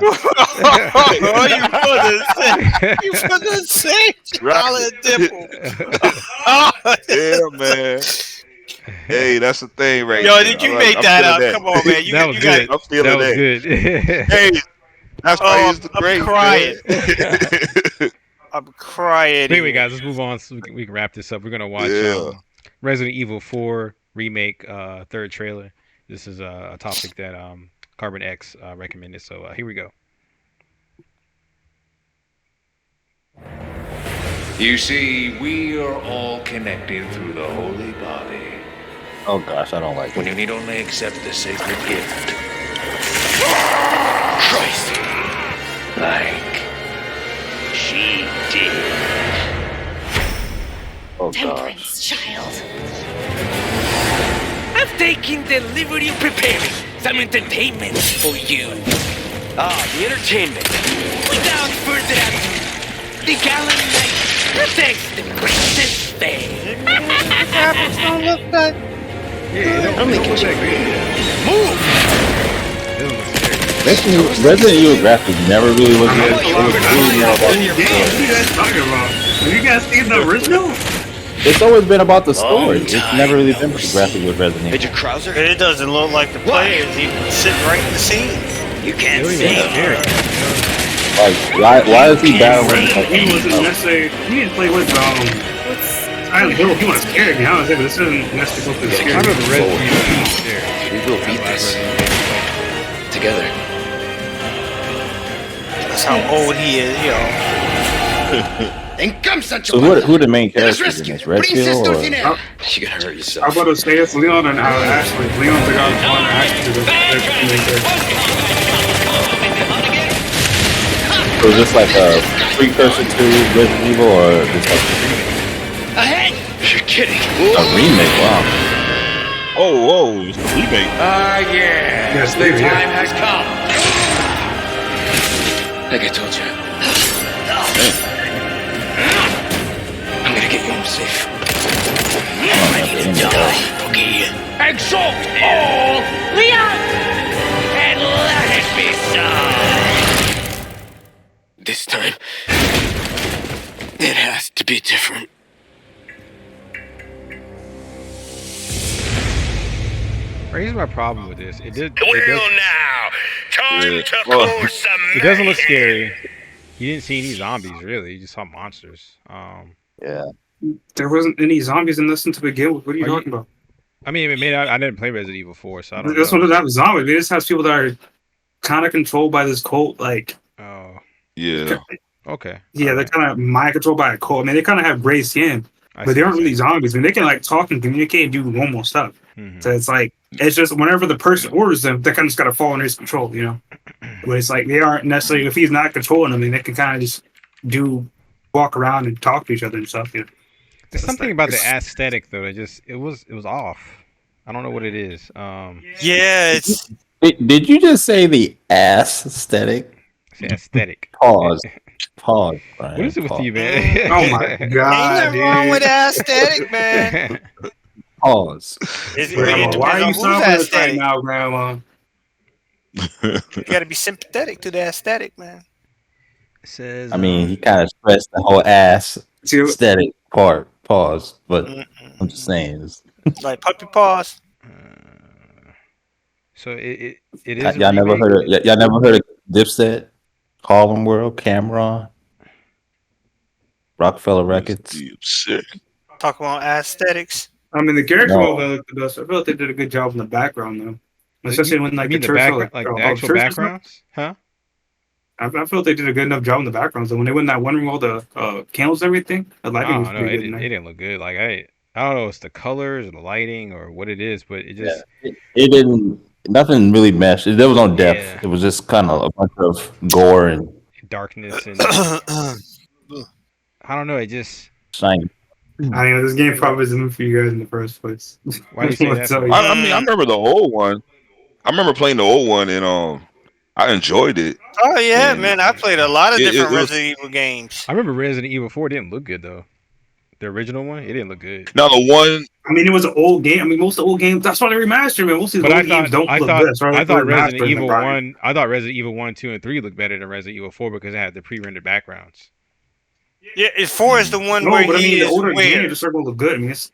You for the same Shaolin temple. Yeah, man. Hey, that's the thing, right? Yo, did you make that up? Come on, man. That was good. I'm feeling that was good. Hey, that's why he's the great. I'm crying. I'm crying. Anyway, guys, let's move on so we can wrap this up. We're gonna watch Resident Evil 4 remake third trailer. This is a topic that Carbon X recommended. So here we go. You see, we are all connected through the holy body. Oh gosh, I don't like when it. you need only accept the sacred gift. Christ. Like she did. Oh gosh. Temperance, child. I've taken delivery of preparing some entertainment for you. The entertainment. Without further ado, the gallant knight protects the princess fair. Graphics don't look that. I don't think it's move. Resident Evil graphics never really looked good. It was really more about the What are you guys talking about? Have you guys seen the original? It's always been about the story. It's never really been graphic with Resident Evil. Major Krauser? It doesn't look like the players even sitting right in the scene. You can't see him. Like, why is he battling? He wasn't necessarily. He didn't play with Silent Hill. He was scared. I was able to necessarily go through the scary. I remember Resident Evil scared. We will beat this together. That's how old he is, yo. And come, So who are the main characters in this? Red Pill or? You gotta hurt yourself. I'm about to say it's Leon and Ashley. Leon's the guy who's on Ashley. So is this like a precursor to Resident Evil or just like Ahead! You're kidding. a remake? Wow. Oh, it's a remake. Yeah. Yes, the yeah. time has come. Like I told you. I'm gonna get you home safe. Ready to die, Boogie. Exalt all Leon! And let it be so! This time, it has to be different. Here's my problem with this. It doesn't look scary. You didn't see any zombies, really. You just saw monsters. Yeah. There wasn't any zombies in this to begin with. What are you talking about? I mean, I didn't play Resident Evil 4, so I don't know. This one doesn't have zombies. It just has people that are kind of controlled by this cult. Like, yeah. Okay. Yeah, they're kind of mind controlled by a cult. I mean, they kind of have gray skin, but they aren't really zombies. I mean, they can like talk and communicate and do normal stuff. So it's like, it's just whenever the person orders them, they kind of just got to fall under his control, you know? But it's like, they aren't necessarily, if he's not controlling them, then they can kind of just walk around and talk to each other and stuff, you know? There's something about the aesthetic, though. It was off. I don't know what it is. Yeah, it's. Did you just say the ass aesthetic? Aesthetic. Pause. Pause. Brian. What is it with you, man? Oh my god! Ain't nothing wrong with aesthetic, man. Pause. Grandma, why are you stopping us right now, Grandma? You gotta be sympathetic to the aesthetic, man. It says. I mean, he kind of stressed the whole ass aesthetic part. Pause. But I'm just saying. Like puppy paws. So it is. Y'all never heard of Dipset, Harlem World, Cameron, Rockefeller Records. Talk about aesthetics. I mean, the character No. looked the best. I feel like they did a good job in the background, though. Especially when like You the mean church, the actual backgrounds, huh? I feel like they did a good enough job in the backgrounds. So when they went in that one room, all the candles and everything, the lighting was No, pretty it good. didn't look good. Like I don't know, if it's the colors or the lighting or what it is, but it just It didn't. Nothing really meshed. There was no depth. It was just kind of a bunch of gore and darkness and I don't know. It just shiny. I mean, this game probably isn't for you guys in the first place. Why do you say that? For? I mean, I remember the old one. I remember playing the old one, and I enjoyed it. Oh yeah, and man! I played a lot of different it was, Resident Evil games. I remember Resident Evil 4 didn't look good though. The original one, it didn't look good. Now the one, I mean, it was an old game. I mean, most of the old games. That's why they remastered, man. Most of the old games don't look good. I thought Resident Evil 1. I thought Resident Evil 1, 2, and 3 looked better than Resident Evil 4 because it had the pre-rendered backgrounds. Yeah, 4 is the one No, where but I mean, he the is older where? games just don't look good. I mean, it's,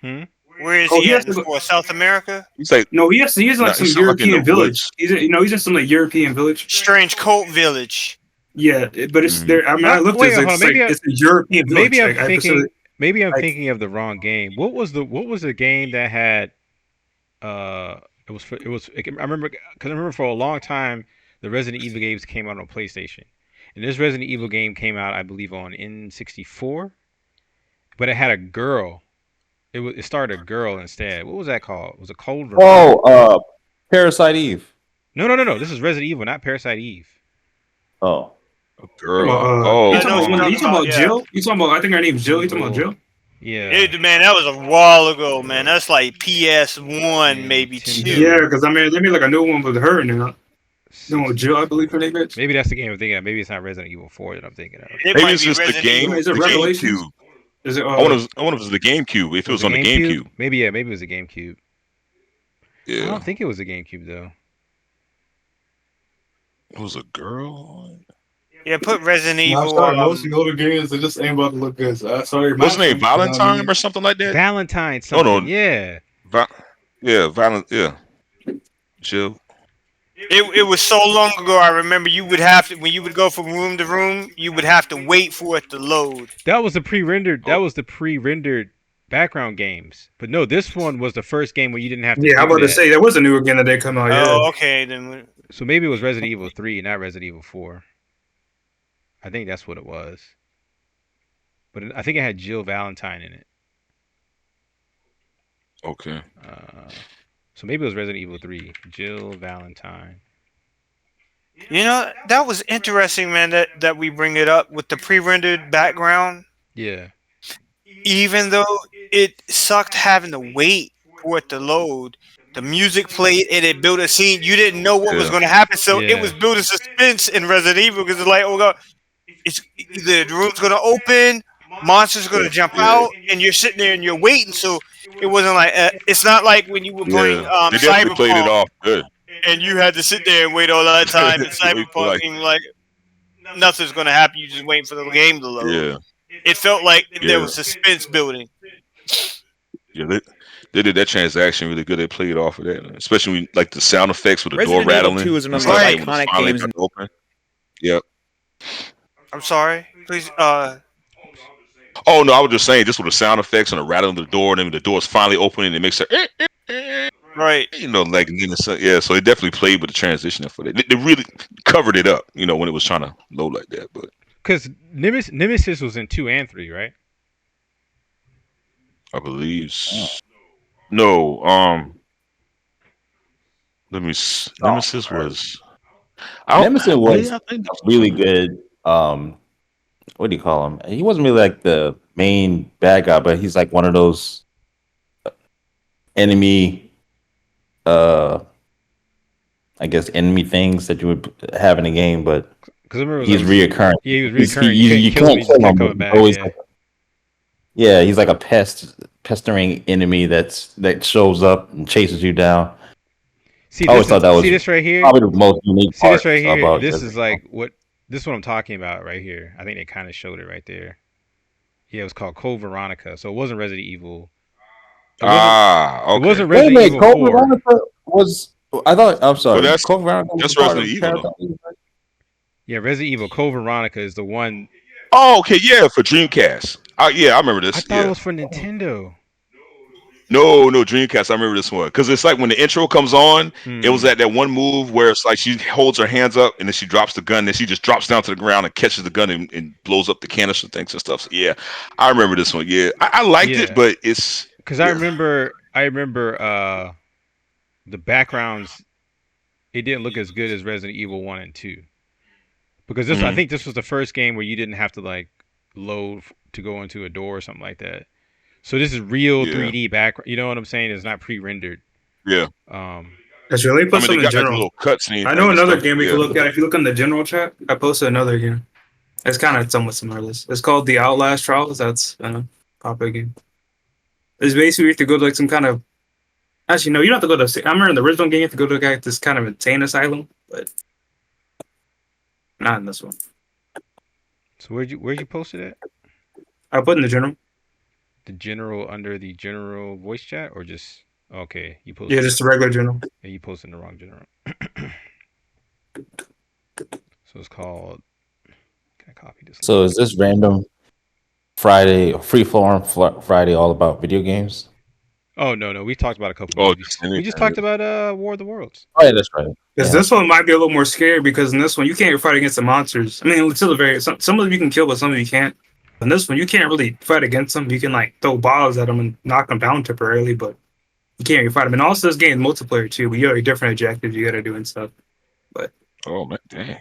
Where is he at? For South America? He's like, no, he is like some European village. He's in some like European village. Strange cult village. Yeah, but it's there. I mean, I looked at it. It's a European village. Maybe I'm thinking of the wrong game. What was the game that had? I remember for a long time the Resident Evil games came out on PlayStation, and this Resident Evil game came out, I believe, on N64, but it had a girl. It started a girl instead. What was that called? Was it Cold? Parasite Eve. No. This is Resident Evil, not Parasite Eve. Oh. A girl. You talking about Jill? You talking about? I think her name's Jill. You talking about Jill? Yeah. Man, that was a while ago, man. That's like PS1, maybe 2. Yeah, because I mean, they made like a new one with her in it. No, Jill, I believe her name is. Maybe that's the game I'm thinking of. Maybe it's not Resident Evil 4 that I'm thinking of. Maybe it's just the game. Is it Revelations? Is it? I wonder if it was the GameCube. If it was on the GameCube. Maybe it was the GameCube. Yeah. I don't think it was the GameCube though. It was a girl. Yeah, put Resident Evil. Most of the older games, they just ain't about to look good. So sorry. What's his name? Valentine or something like that? Valentine something. No. Yeah. Yeah. Jill. It was so long ago. I remember you would have to, when you would go from room to room, you would have to wait for it to load. That was the pre-rendered. That was the pre-rendered background games. But no, this one was the first game where you didn't have to. Yeah, I'm about to say there was a newer game that they come out. Oh, okay then. So maybe it was Resident Evil 3, not Resident Evil 4. I think that's what it was. But I think it had Jill Valentine in it. Okay. So maybe it was Resident Evil 3. Jill Valentine. You know, that was interesting, man, that we bring it up with the pre-rendered background. Yeah. Even though it sucked having to wait for it to load, the music played and it built a scene. You didn't know what was going to happen, so it was building suspense in Resident Evil because it's like, oh god, it's either the room's going to open, monsters going to jump out, and you're sitting there and you're waiting. So it wasn't like it's not like when you were playing they definitely played it off good, and you had to sit there and wait all that time. And Cyberpunk, like nothing's going to happen. You just waiting for the game to load. Yeah. It felt like there was suspense building. Yeah, they did that transaction really good. They played off of that, especially when, like the sound effects with the Resident door rattling. Evil 2 is one of the Like, iconic games. Open. Yep. I'm sorry. Please. Oh no, I was just saying, just with the sound effects and the rattling of the door, and then the door's finally opening, it makes it right. You know, like yeah. So they definitely played with the transition for that. They really covered it up, you know, when it was trying to load like that. But because Nemesis was in 2 and 3, right? I believe. No. Nemesis was. Nemesis was really good. What do you call him? He wasn't really like the main bad guy, but he's like one of those enemy, I guess enemy things that you would have in a game. But he's reoccurring. Yeah, he was reoccurring. You can't kill him. Coming back, always he's like a pestering enemy that shows up and chases you down. I always thought that was this right here? Probably the most unique part. This right here. About This is like what. This is what I'm talking about right here. I think they kind of showed it right there. Yeah, it was called Code Veronica. So it wasn't Resident Evil. Okay. It wasn't Resident Evil Code 4. Veronica was. I thought. I'm sorry. Well, Code Veronica was Resident Evil. Yeah, Resident Evil Code Veronica is the one. Oh, okay, yeah, for Dreamcast. Yeah, I remember this. I thought it was for Nintendo. No, Dreamcast. I remember this one because it's like when the intro comes on, it was at that one move where it's like she holds her hands up and then she drops the gun, then she just drops down to the ground and catches the gun and blows up the canister things and stuff. So, yeah, I remember this one. Yeah, I liked it, but it's because I remember the backgrounds. It didn't look as good as Resident Evil 1 and 2 because I think this was the first game where you didn't have to like load to go into a door or something like that. So this is real 3D background. You know what I'm saying? It's not pre-rendered. Yeah. That's really put some they in got general. that little cutscene. I know another game we yeah. can look at. If you look in the general chat, I posted another game. It's kind of somewhat similar. It's called the Outlast Trials. That's a popular game. It's basically you have to go to like some kind of. Actually, no, you don't have to go to. I remember in the original game you have to go to like this kind of insane asylum, but not in this one. So where'd you post it at? I put in the general. The general under the general voice chat, or just okay? You posted. Yeah, just the regular general. Yeah, you posted in the wrong general. So it's called. Can I copy this? So is this random Friday, freeform Friday, all about video games? Oh no, we talked about a couple movies. We just talked about War of the Worlds. Oh yeah, that's right. Because this one might be a little more scary because in this one you can't fight against the monsters. I mean, until the very some of them you can kill, but some of them you can't. In this one, you can't really fight against them. You can like throw balls at them and knock them down temporarily, but you can't really fight them. And also, this game is multiplayer too. But you have different objectives you got to do and stuff. But oh man, dang.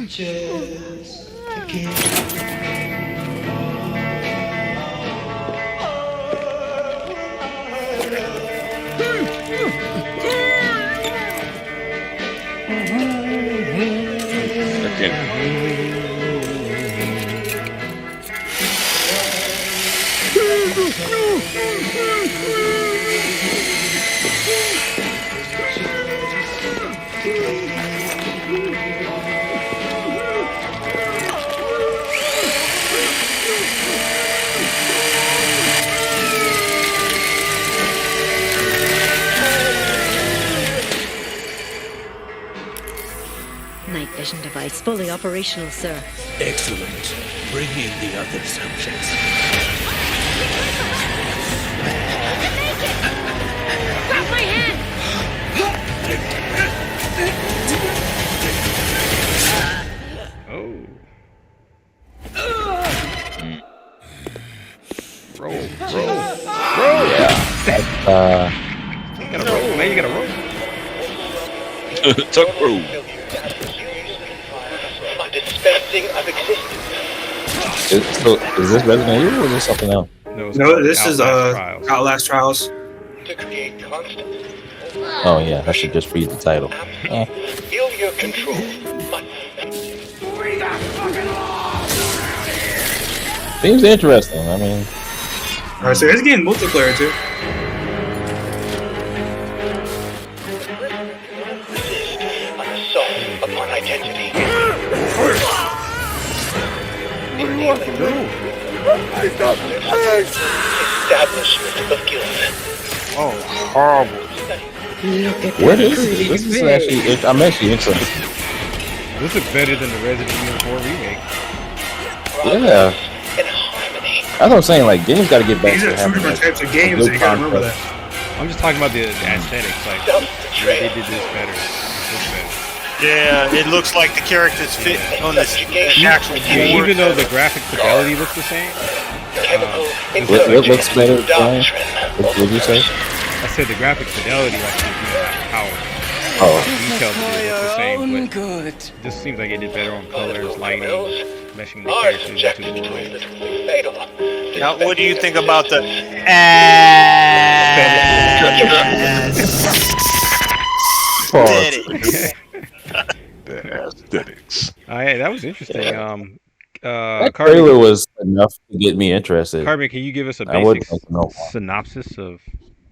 Just again. Night vision device fully operational, sir. Excellent. Bring in the other subjects. Grab my hand! Oh. Roll. Yeah. You gotta roll, man. You gotta roll. Tuck roll. Dispensing of existence. So is this Resident Evil or is this something else? No, this is Outlast Trials. To create constant. Oh yeah, I should just read the title. Feel your control. Seems interesting. I mean, all right, so this game multiplayer too. An assault upon identity. Establishment of guilt. Oh, horrible. what is this? This is actually. I'm actually interested. This looks better than the Resident Evil 4 remake. Yeah. That's what I'm saying. Like games got to get back These to are two having different like, types of games. So you gotta remember that. I'm just talking about the aesthetics. Like they did this better. This better. Yeah, it looks like the characters fit on this actual board. Even though the graphic fidelity looks the same. What looks better, Brian? What did you say? I said the graphic fidelity, like how detailed it looks the same, but this seems like it did better on colors, lighting, meshing the characters into the world. Now, what do you think about the aesthetics? Hey, that was interesting. That trailer was enough to get me interested. Carbon, can you give us a I wouldn't basic know. synopsis of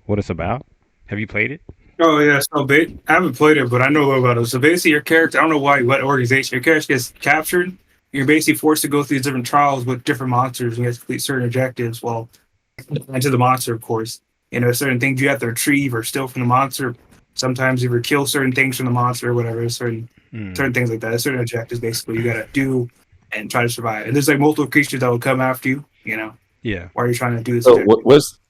what it's about? Have you played it? Oh yeah, so I haven't played it, but I know a little about it. So basically, your character, I don't know what organization your character gets captured. You're basically forced to go through these different trials with different monsters, and you have to complete certain objectives. Well, into the monster, of course. You know, certain things you have to retrieve or steal from the monster. Sometimes you kill certain things from the monster or whatever. Certain things like that. Certain objectives, basically, you gotta do and try to survive. And there's like multiple creatures that will come after you. You know. Yeah. While you're trying to do this.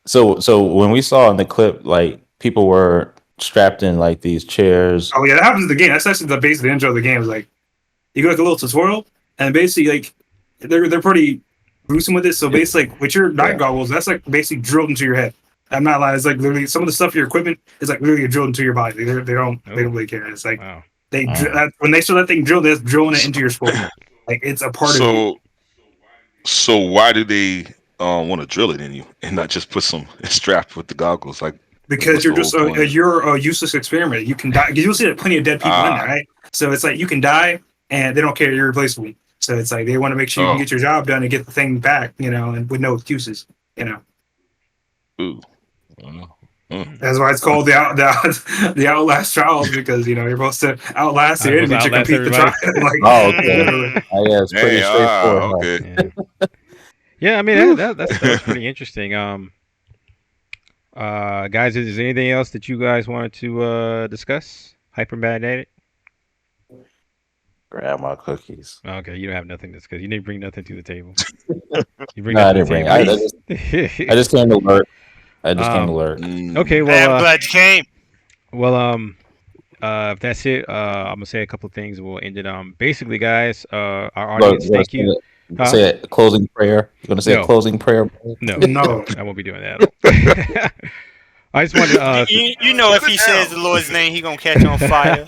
So when we saw in the clip, like people were strapped in like these chairs. Oh yeah, that happens in the game. That's actually the basic intro of the game. Is like you go like a little tutorial, and basically like they're pretty gruesome with it. So basically, like with your night goggles, that's like basically drilled into your head. I'm not lying. It's like literally some of the stuff your equipment is like literally drilled into your body. They don't really care. It's like when they show that thing drilled, they're drilling it into your skull. Like it's a part of you. So why do they want to drill it in you and not just put some strap with the goggles? Like because you're just you're a useless experiment. You can die. You'll see plenty of dead people in there, right? So it's like you can die and they don't care. You're replaceable. So it's like they want to make sure you can get your job done and get the thing back, and with no excuses, Ooh. That's why it's called the Outlast Trials, because you're supposed to outlast the enemy to complete the trial. Yeah, it's pretty straightforward. Okay. Yeah, I mean that's pretty interesting. Guys, is there anything else that you guys wanted to discuss? Hypermagnetic? Grab my cookies. Okay, you don't have nothing to discuss. You didn't bring nothing to the table. You bring I didn't bring. I just came to work. I just came to work. Okay, well, I'm glad you came. Well, if that's it, I'm gonna say a couple of things. We'll end it. Basically, guys, our audience, thank you. Say a closing prayer. You're gonna say a closing prayer? No, I won't be doing that. I just wanted to. If he says the Lord's name, he gonna catch on fire.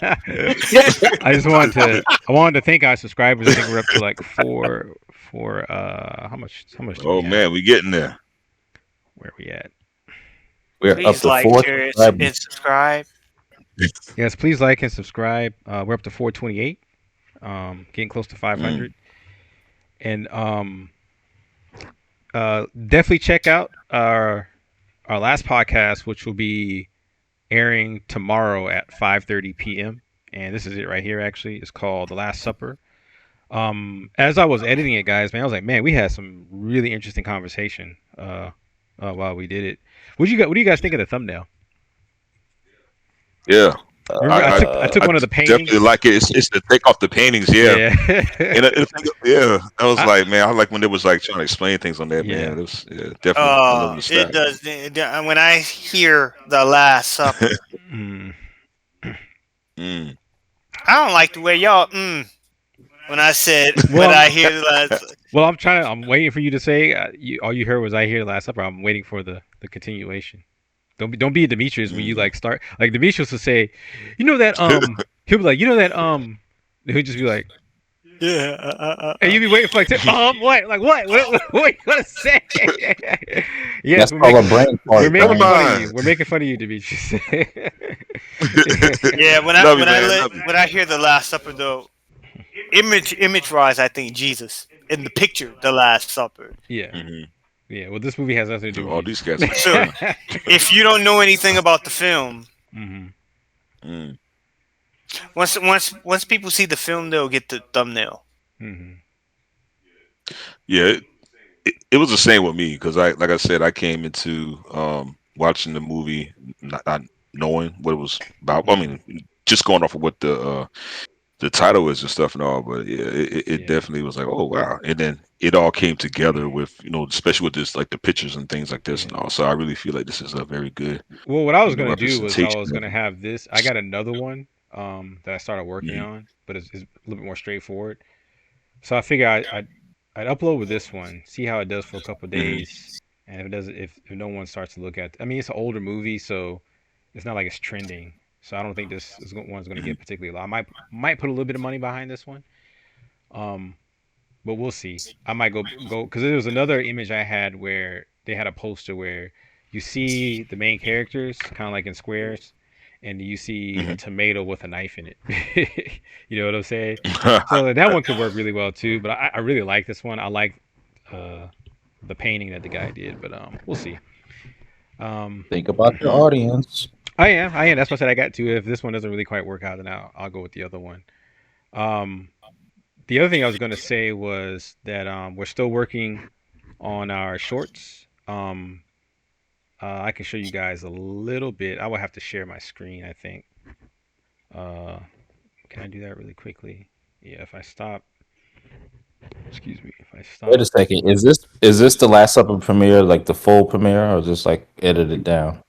I wanted to thank our subscribers. I think we're up to like four. How much? Oh man, we getting there. Where are we at? We're please up to like, 4 share, and subscribe. Yes, please like and subscribe. We're up to 428. Getting close to 500. And definitely check out our last podcast, which will be airing tomorrow at 5:30 p.m. And this is it right here. Actually, it's called The Last Supper. As I was editing it, guys, man, I was like, man, we had some really interesting conversation while we did it. What do you guys think of the thumbnail? Yeah. I took one of the paintings. Definitely like it. It's to take off the paintings, yeah. And I was like, man, I like when they was like trying to explain things on that, man. It was definitely. It does. When I hear The Last Supper, I don't like the way y'all. When I said when I hear The Last. Well, I'm waiting for you to say. All you heard was "I hear the Last Supper." I'm waiting for the continuation. Don't be a Demetrius when you like start. Like Demetrius will say, that he'll be like, he'll just be like, and you be waiting for what? Like what? What you gonna say? Yes, we're making fun of you. We're making fun of you, Demetrius. Yeah, when I hear The Last Supper though, image wise, I think Jesus in the picture, The Last Supper. Yeah. Mm-hmm. Yeah, well, this movie has nothing to do with all these guys. So, if you don't know anything about the film, once people see the film, they'll get the thumbnail. Yeah, it was the same with me because like I said, I came into watching the movie not knowing what it was about. I mean, just going off of what the title is and stuff and all, but yeah, it definitely was like, oh wow, and then it all came together with especially with this like the pictures and things like this and all. So I really feel like this is a very good. Well, what I was gonna do was I was gonna have this. I got another one that I started working on, but it's a little bit more straightforward. So I figure I'd upload with this one, see how it does for a couple of days, and if it doesn't, if no one starts to look at, I mean, it's an older movie, so it's not like it's trending. So I don't think this one's going to get particularly low. I might put a little bit of money behind this one, but we'll see. I might go because there was another image I had where they had a poster where you see the main characters kind of like in squares, and you see a tomato with a knife in it. You know what I'm saying? So that one could work really well too. But I really like this one. I like the painting that the guy did, but we'll see. Think about your audience. I am. That's what I said I got to. If this one doesn't really quite work out, then I'll go with the other one. The other thing I was going to say was that we're still working on our shorts. I can show you guys a little bit. I will have to share my screen, I think. Can I do that really quickly? Yeah, if I stop. Excuse me. If I stop. Wait a second. Is this the Last Supper premiere, like the full premiere, or just like edited down?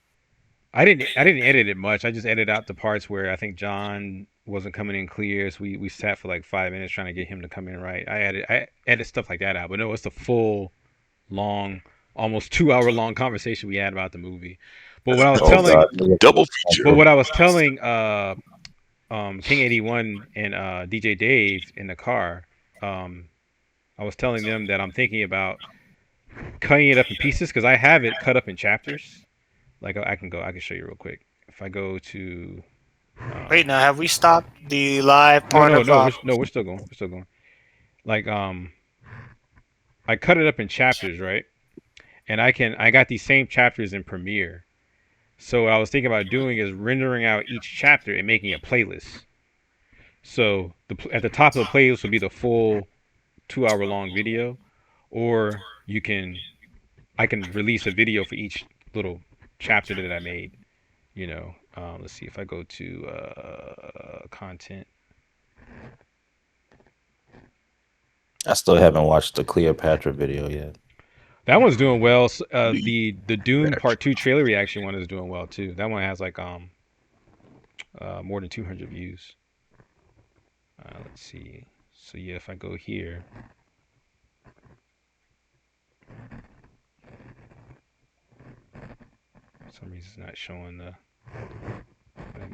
I didn't edit it much. I just edited out the parts where I think John wasn't coming in clear, so we sat for like 5 minutes trying to get him to come in right. I edit stuff like that out, but no, it's the full long almost 2 hour long conversation we had about the movie. But what I was Oh telling, God. Double feature. but what I was telling King 81 and DJ Dave in the car, um, I was telling them that I'm thinking about cutting it up in pieces because I have it cut up in chapters. Like I can show you real quick. If I go to Wait, now have we stopped the live no part no of? no we're still going. We're still going. Like I cut it up in chapters, right? And I got these same chapters in Premiere. So what I was thinking about doing is rendering out each chapter and making a playlist. So at the top of the playlist will be the full 2 hour long video, or I can release a video for each little chapter that I made. You know, let's see if I go to content. I still haven't watched the Cleopatra video yet. That one's doing well. The Dune Part 2 trailer reaction one is doing well too. That one has like more than 200 views. Let's see. So yeah, if I go here, for some reason it's not showing the.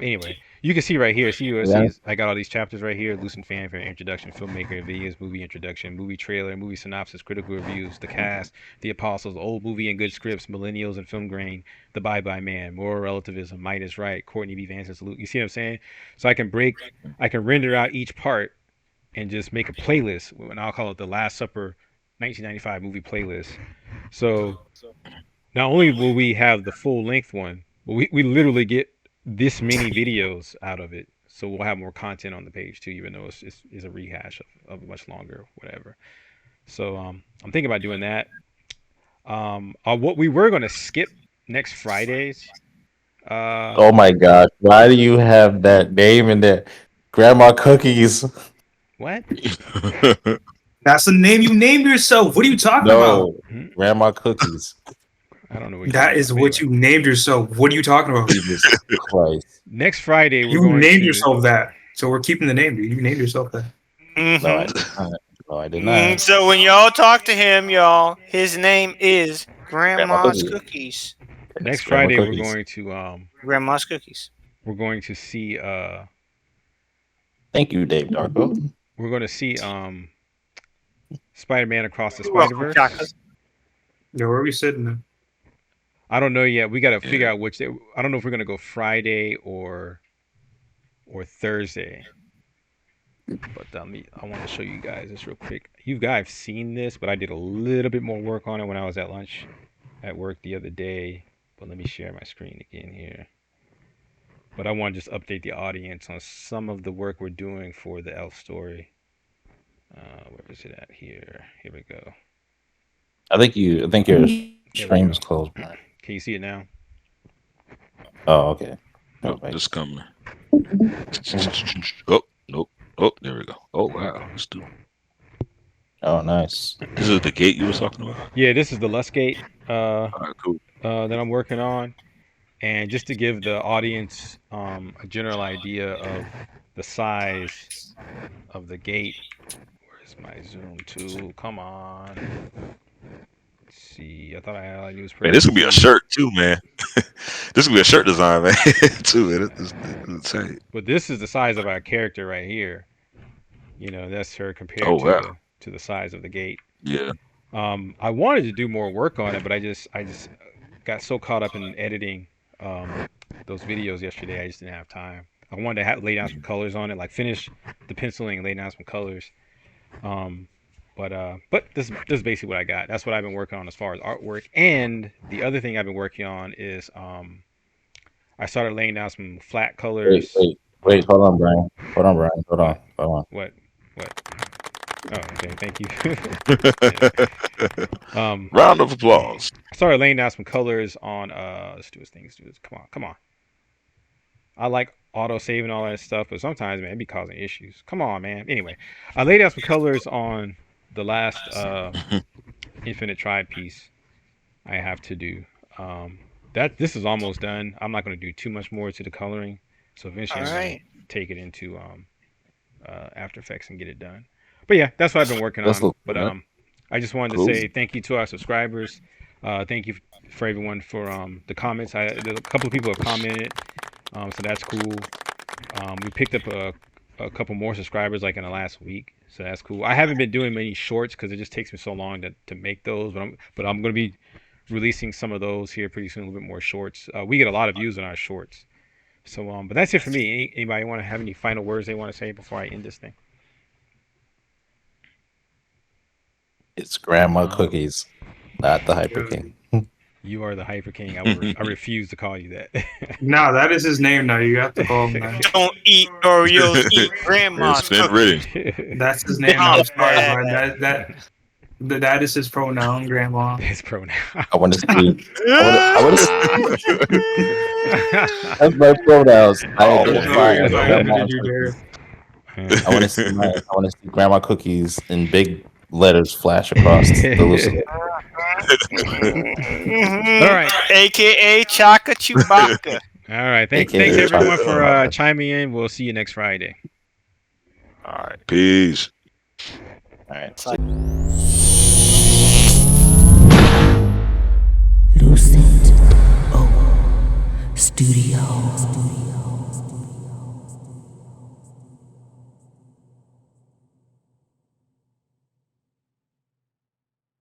Anyway, you can see right here. See what it says. I got all these chapters right here: Lucent Fanfare, Introduction, Filmmaker, Videos, Movie Introduction, Movie Trailer, Movie Synopsis, Critical Reviews, The Cast, The Apostles, Old Movie and Good Scripts, Millennials and Film Grain, The Bye Bye Man, Moral Relativism, Might is Right, Courtney B. Vance's Salute. You see what I'm saying? So I can render out each part and just make a playlist, and I'll call it the Last Supper 1995 movie playlist. So not only will we have the full length one, but we literally get this many videos out of it. So we'll have more content on the page too, even though it's a rehash of much longer, whatever. So I'm thinking about doing that. What we were going to skip next Fridays. Oh my gosh! Why do you have that name in there? Grandma Cookies. What? That's the name you named yourself. What are you talking about? Grandma Cookies. I don't know what that is what you named yourself. What are you talking about? Jesus Christ. Next Friday, you named yourself that. So we're keeping the name, dude. You named yourself that. Mm-hmm. No, I did not. So when y'all talk to him, y'all, his name is Grandma's Cookies. Next Friday, we're going to Grandma's Cookies. We're going to see. Thank you, Dave Darko. We're going to see Spider-Man Across the Spider-Verse. Yeah, where are we sitting now? I don't know yet. We got to figure out which day. I don't know if we're going to go Friday or Thursday. But I want to show you guys this real quick. You guys have seen this, but I did a little bit more work on it when I was at lunch at work the other day. But let me share my screen again here. But I want to just update the audience on some of the work we're doing for the Elf story. Where is it at? Here we go. I think your stream is closed. Can you see it now? Oh, okay. Oh, it's coming. Oh, nope. Oh, there we go. Oh, wow. Let's do. Oh, nice. This is the gate you were talking about? Yeah, this is the Lust Gate All right, cool. that I'm working on. And just to give the audience a general idea of the size of the gate. Where's my zoom tool? Come on. Let's see. I thought I had used. Man, this could be a shirt too, man. This could be a shirt design, man. Too, man. This insane. But this is the size of our character right here. You know, that's her compared to the size of the gate. Yeah. I wanted to do more work on it, but I just got so caught up in editing those videos yesterday. I just didn't have time. I wanted to lay down some colors on it, like finish the penciling and lay down some colors. But this is basically what I got. That's what I've been working on as far as artwork. And the other thing I've been working on is I started laying down some flat colors. Wait, hold on, Brian. Hold on. What? Oh, okay, thank you. Round of applause. I started laying down some colors on let's do this. Come on. I like auto saving all that stuff, but sometimes, man, it be causing issues. Come on, man. Anyway, I laid out some colors on the last Infinite Tribe piece I have to do. This is almost done. I'm not going to do too much more to the coloring, so eventually I'm going to take it into After Effects and get it done. But yeah, that's what I've been working on. But I just wanted to say thank you to our subscribers. Thank you for everyone for the comments. There's a couple of people have commented, so that's cool. We picked up a couple more subscribers like in the last week, so that's cool. I haven't been doing many shorts because it just takes me so long to make those, but I'm gonna be releasing some of those here pretty soon. A little bit more shorts. We get a lot of views on our shorts. So but that's it for me. Anybody want to have any final words they want to say before I end this thing? It's Grandma Cookies, not the Hyper King. You are the Hyper King. I refuse to call you that. No, that is his name now. You have to call him that. Don't eat Oreos, eat grandma's cookies. That's his name now. I'm sorry, Brian. That is his pronoun, grandma. His pronoun. I want to see. That's my pronouns. I want to see. I want to see Grandma Cookies in big letters flash across the Lucent. All right. AKA Chaka Chewbacca. All right. Thanks everyone for chiming in. We'll see you next Friday. All right. Peace. All right. Lucent Oak Studio.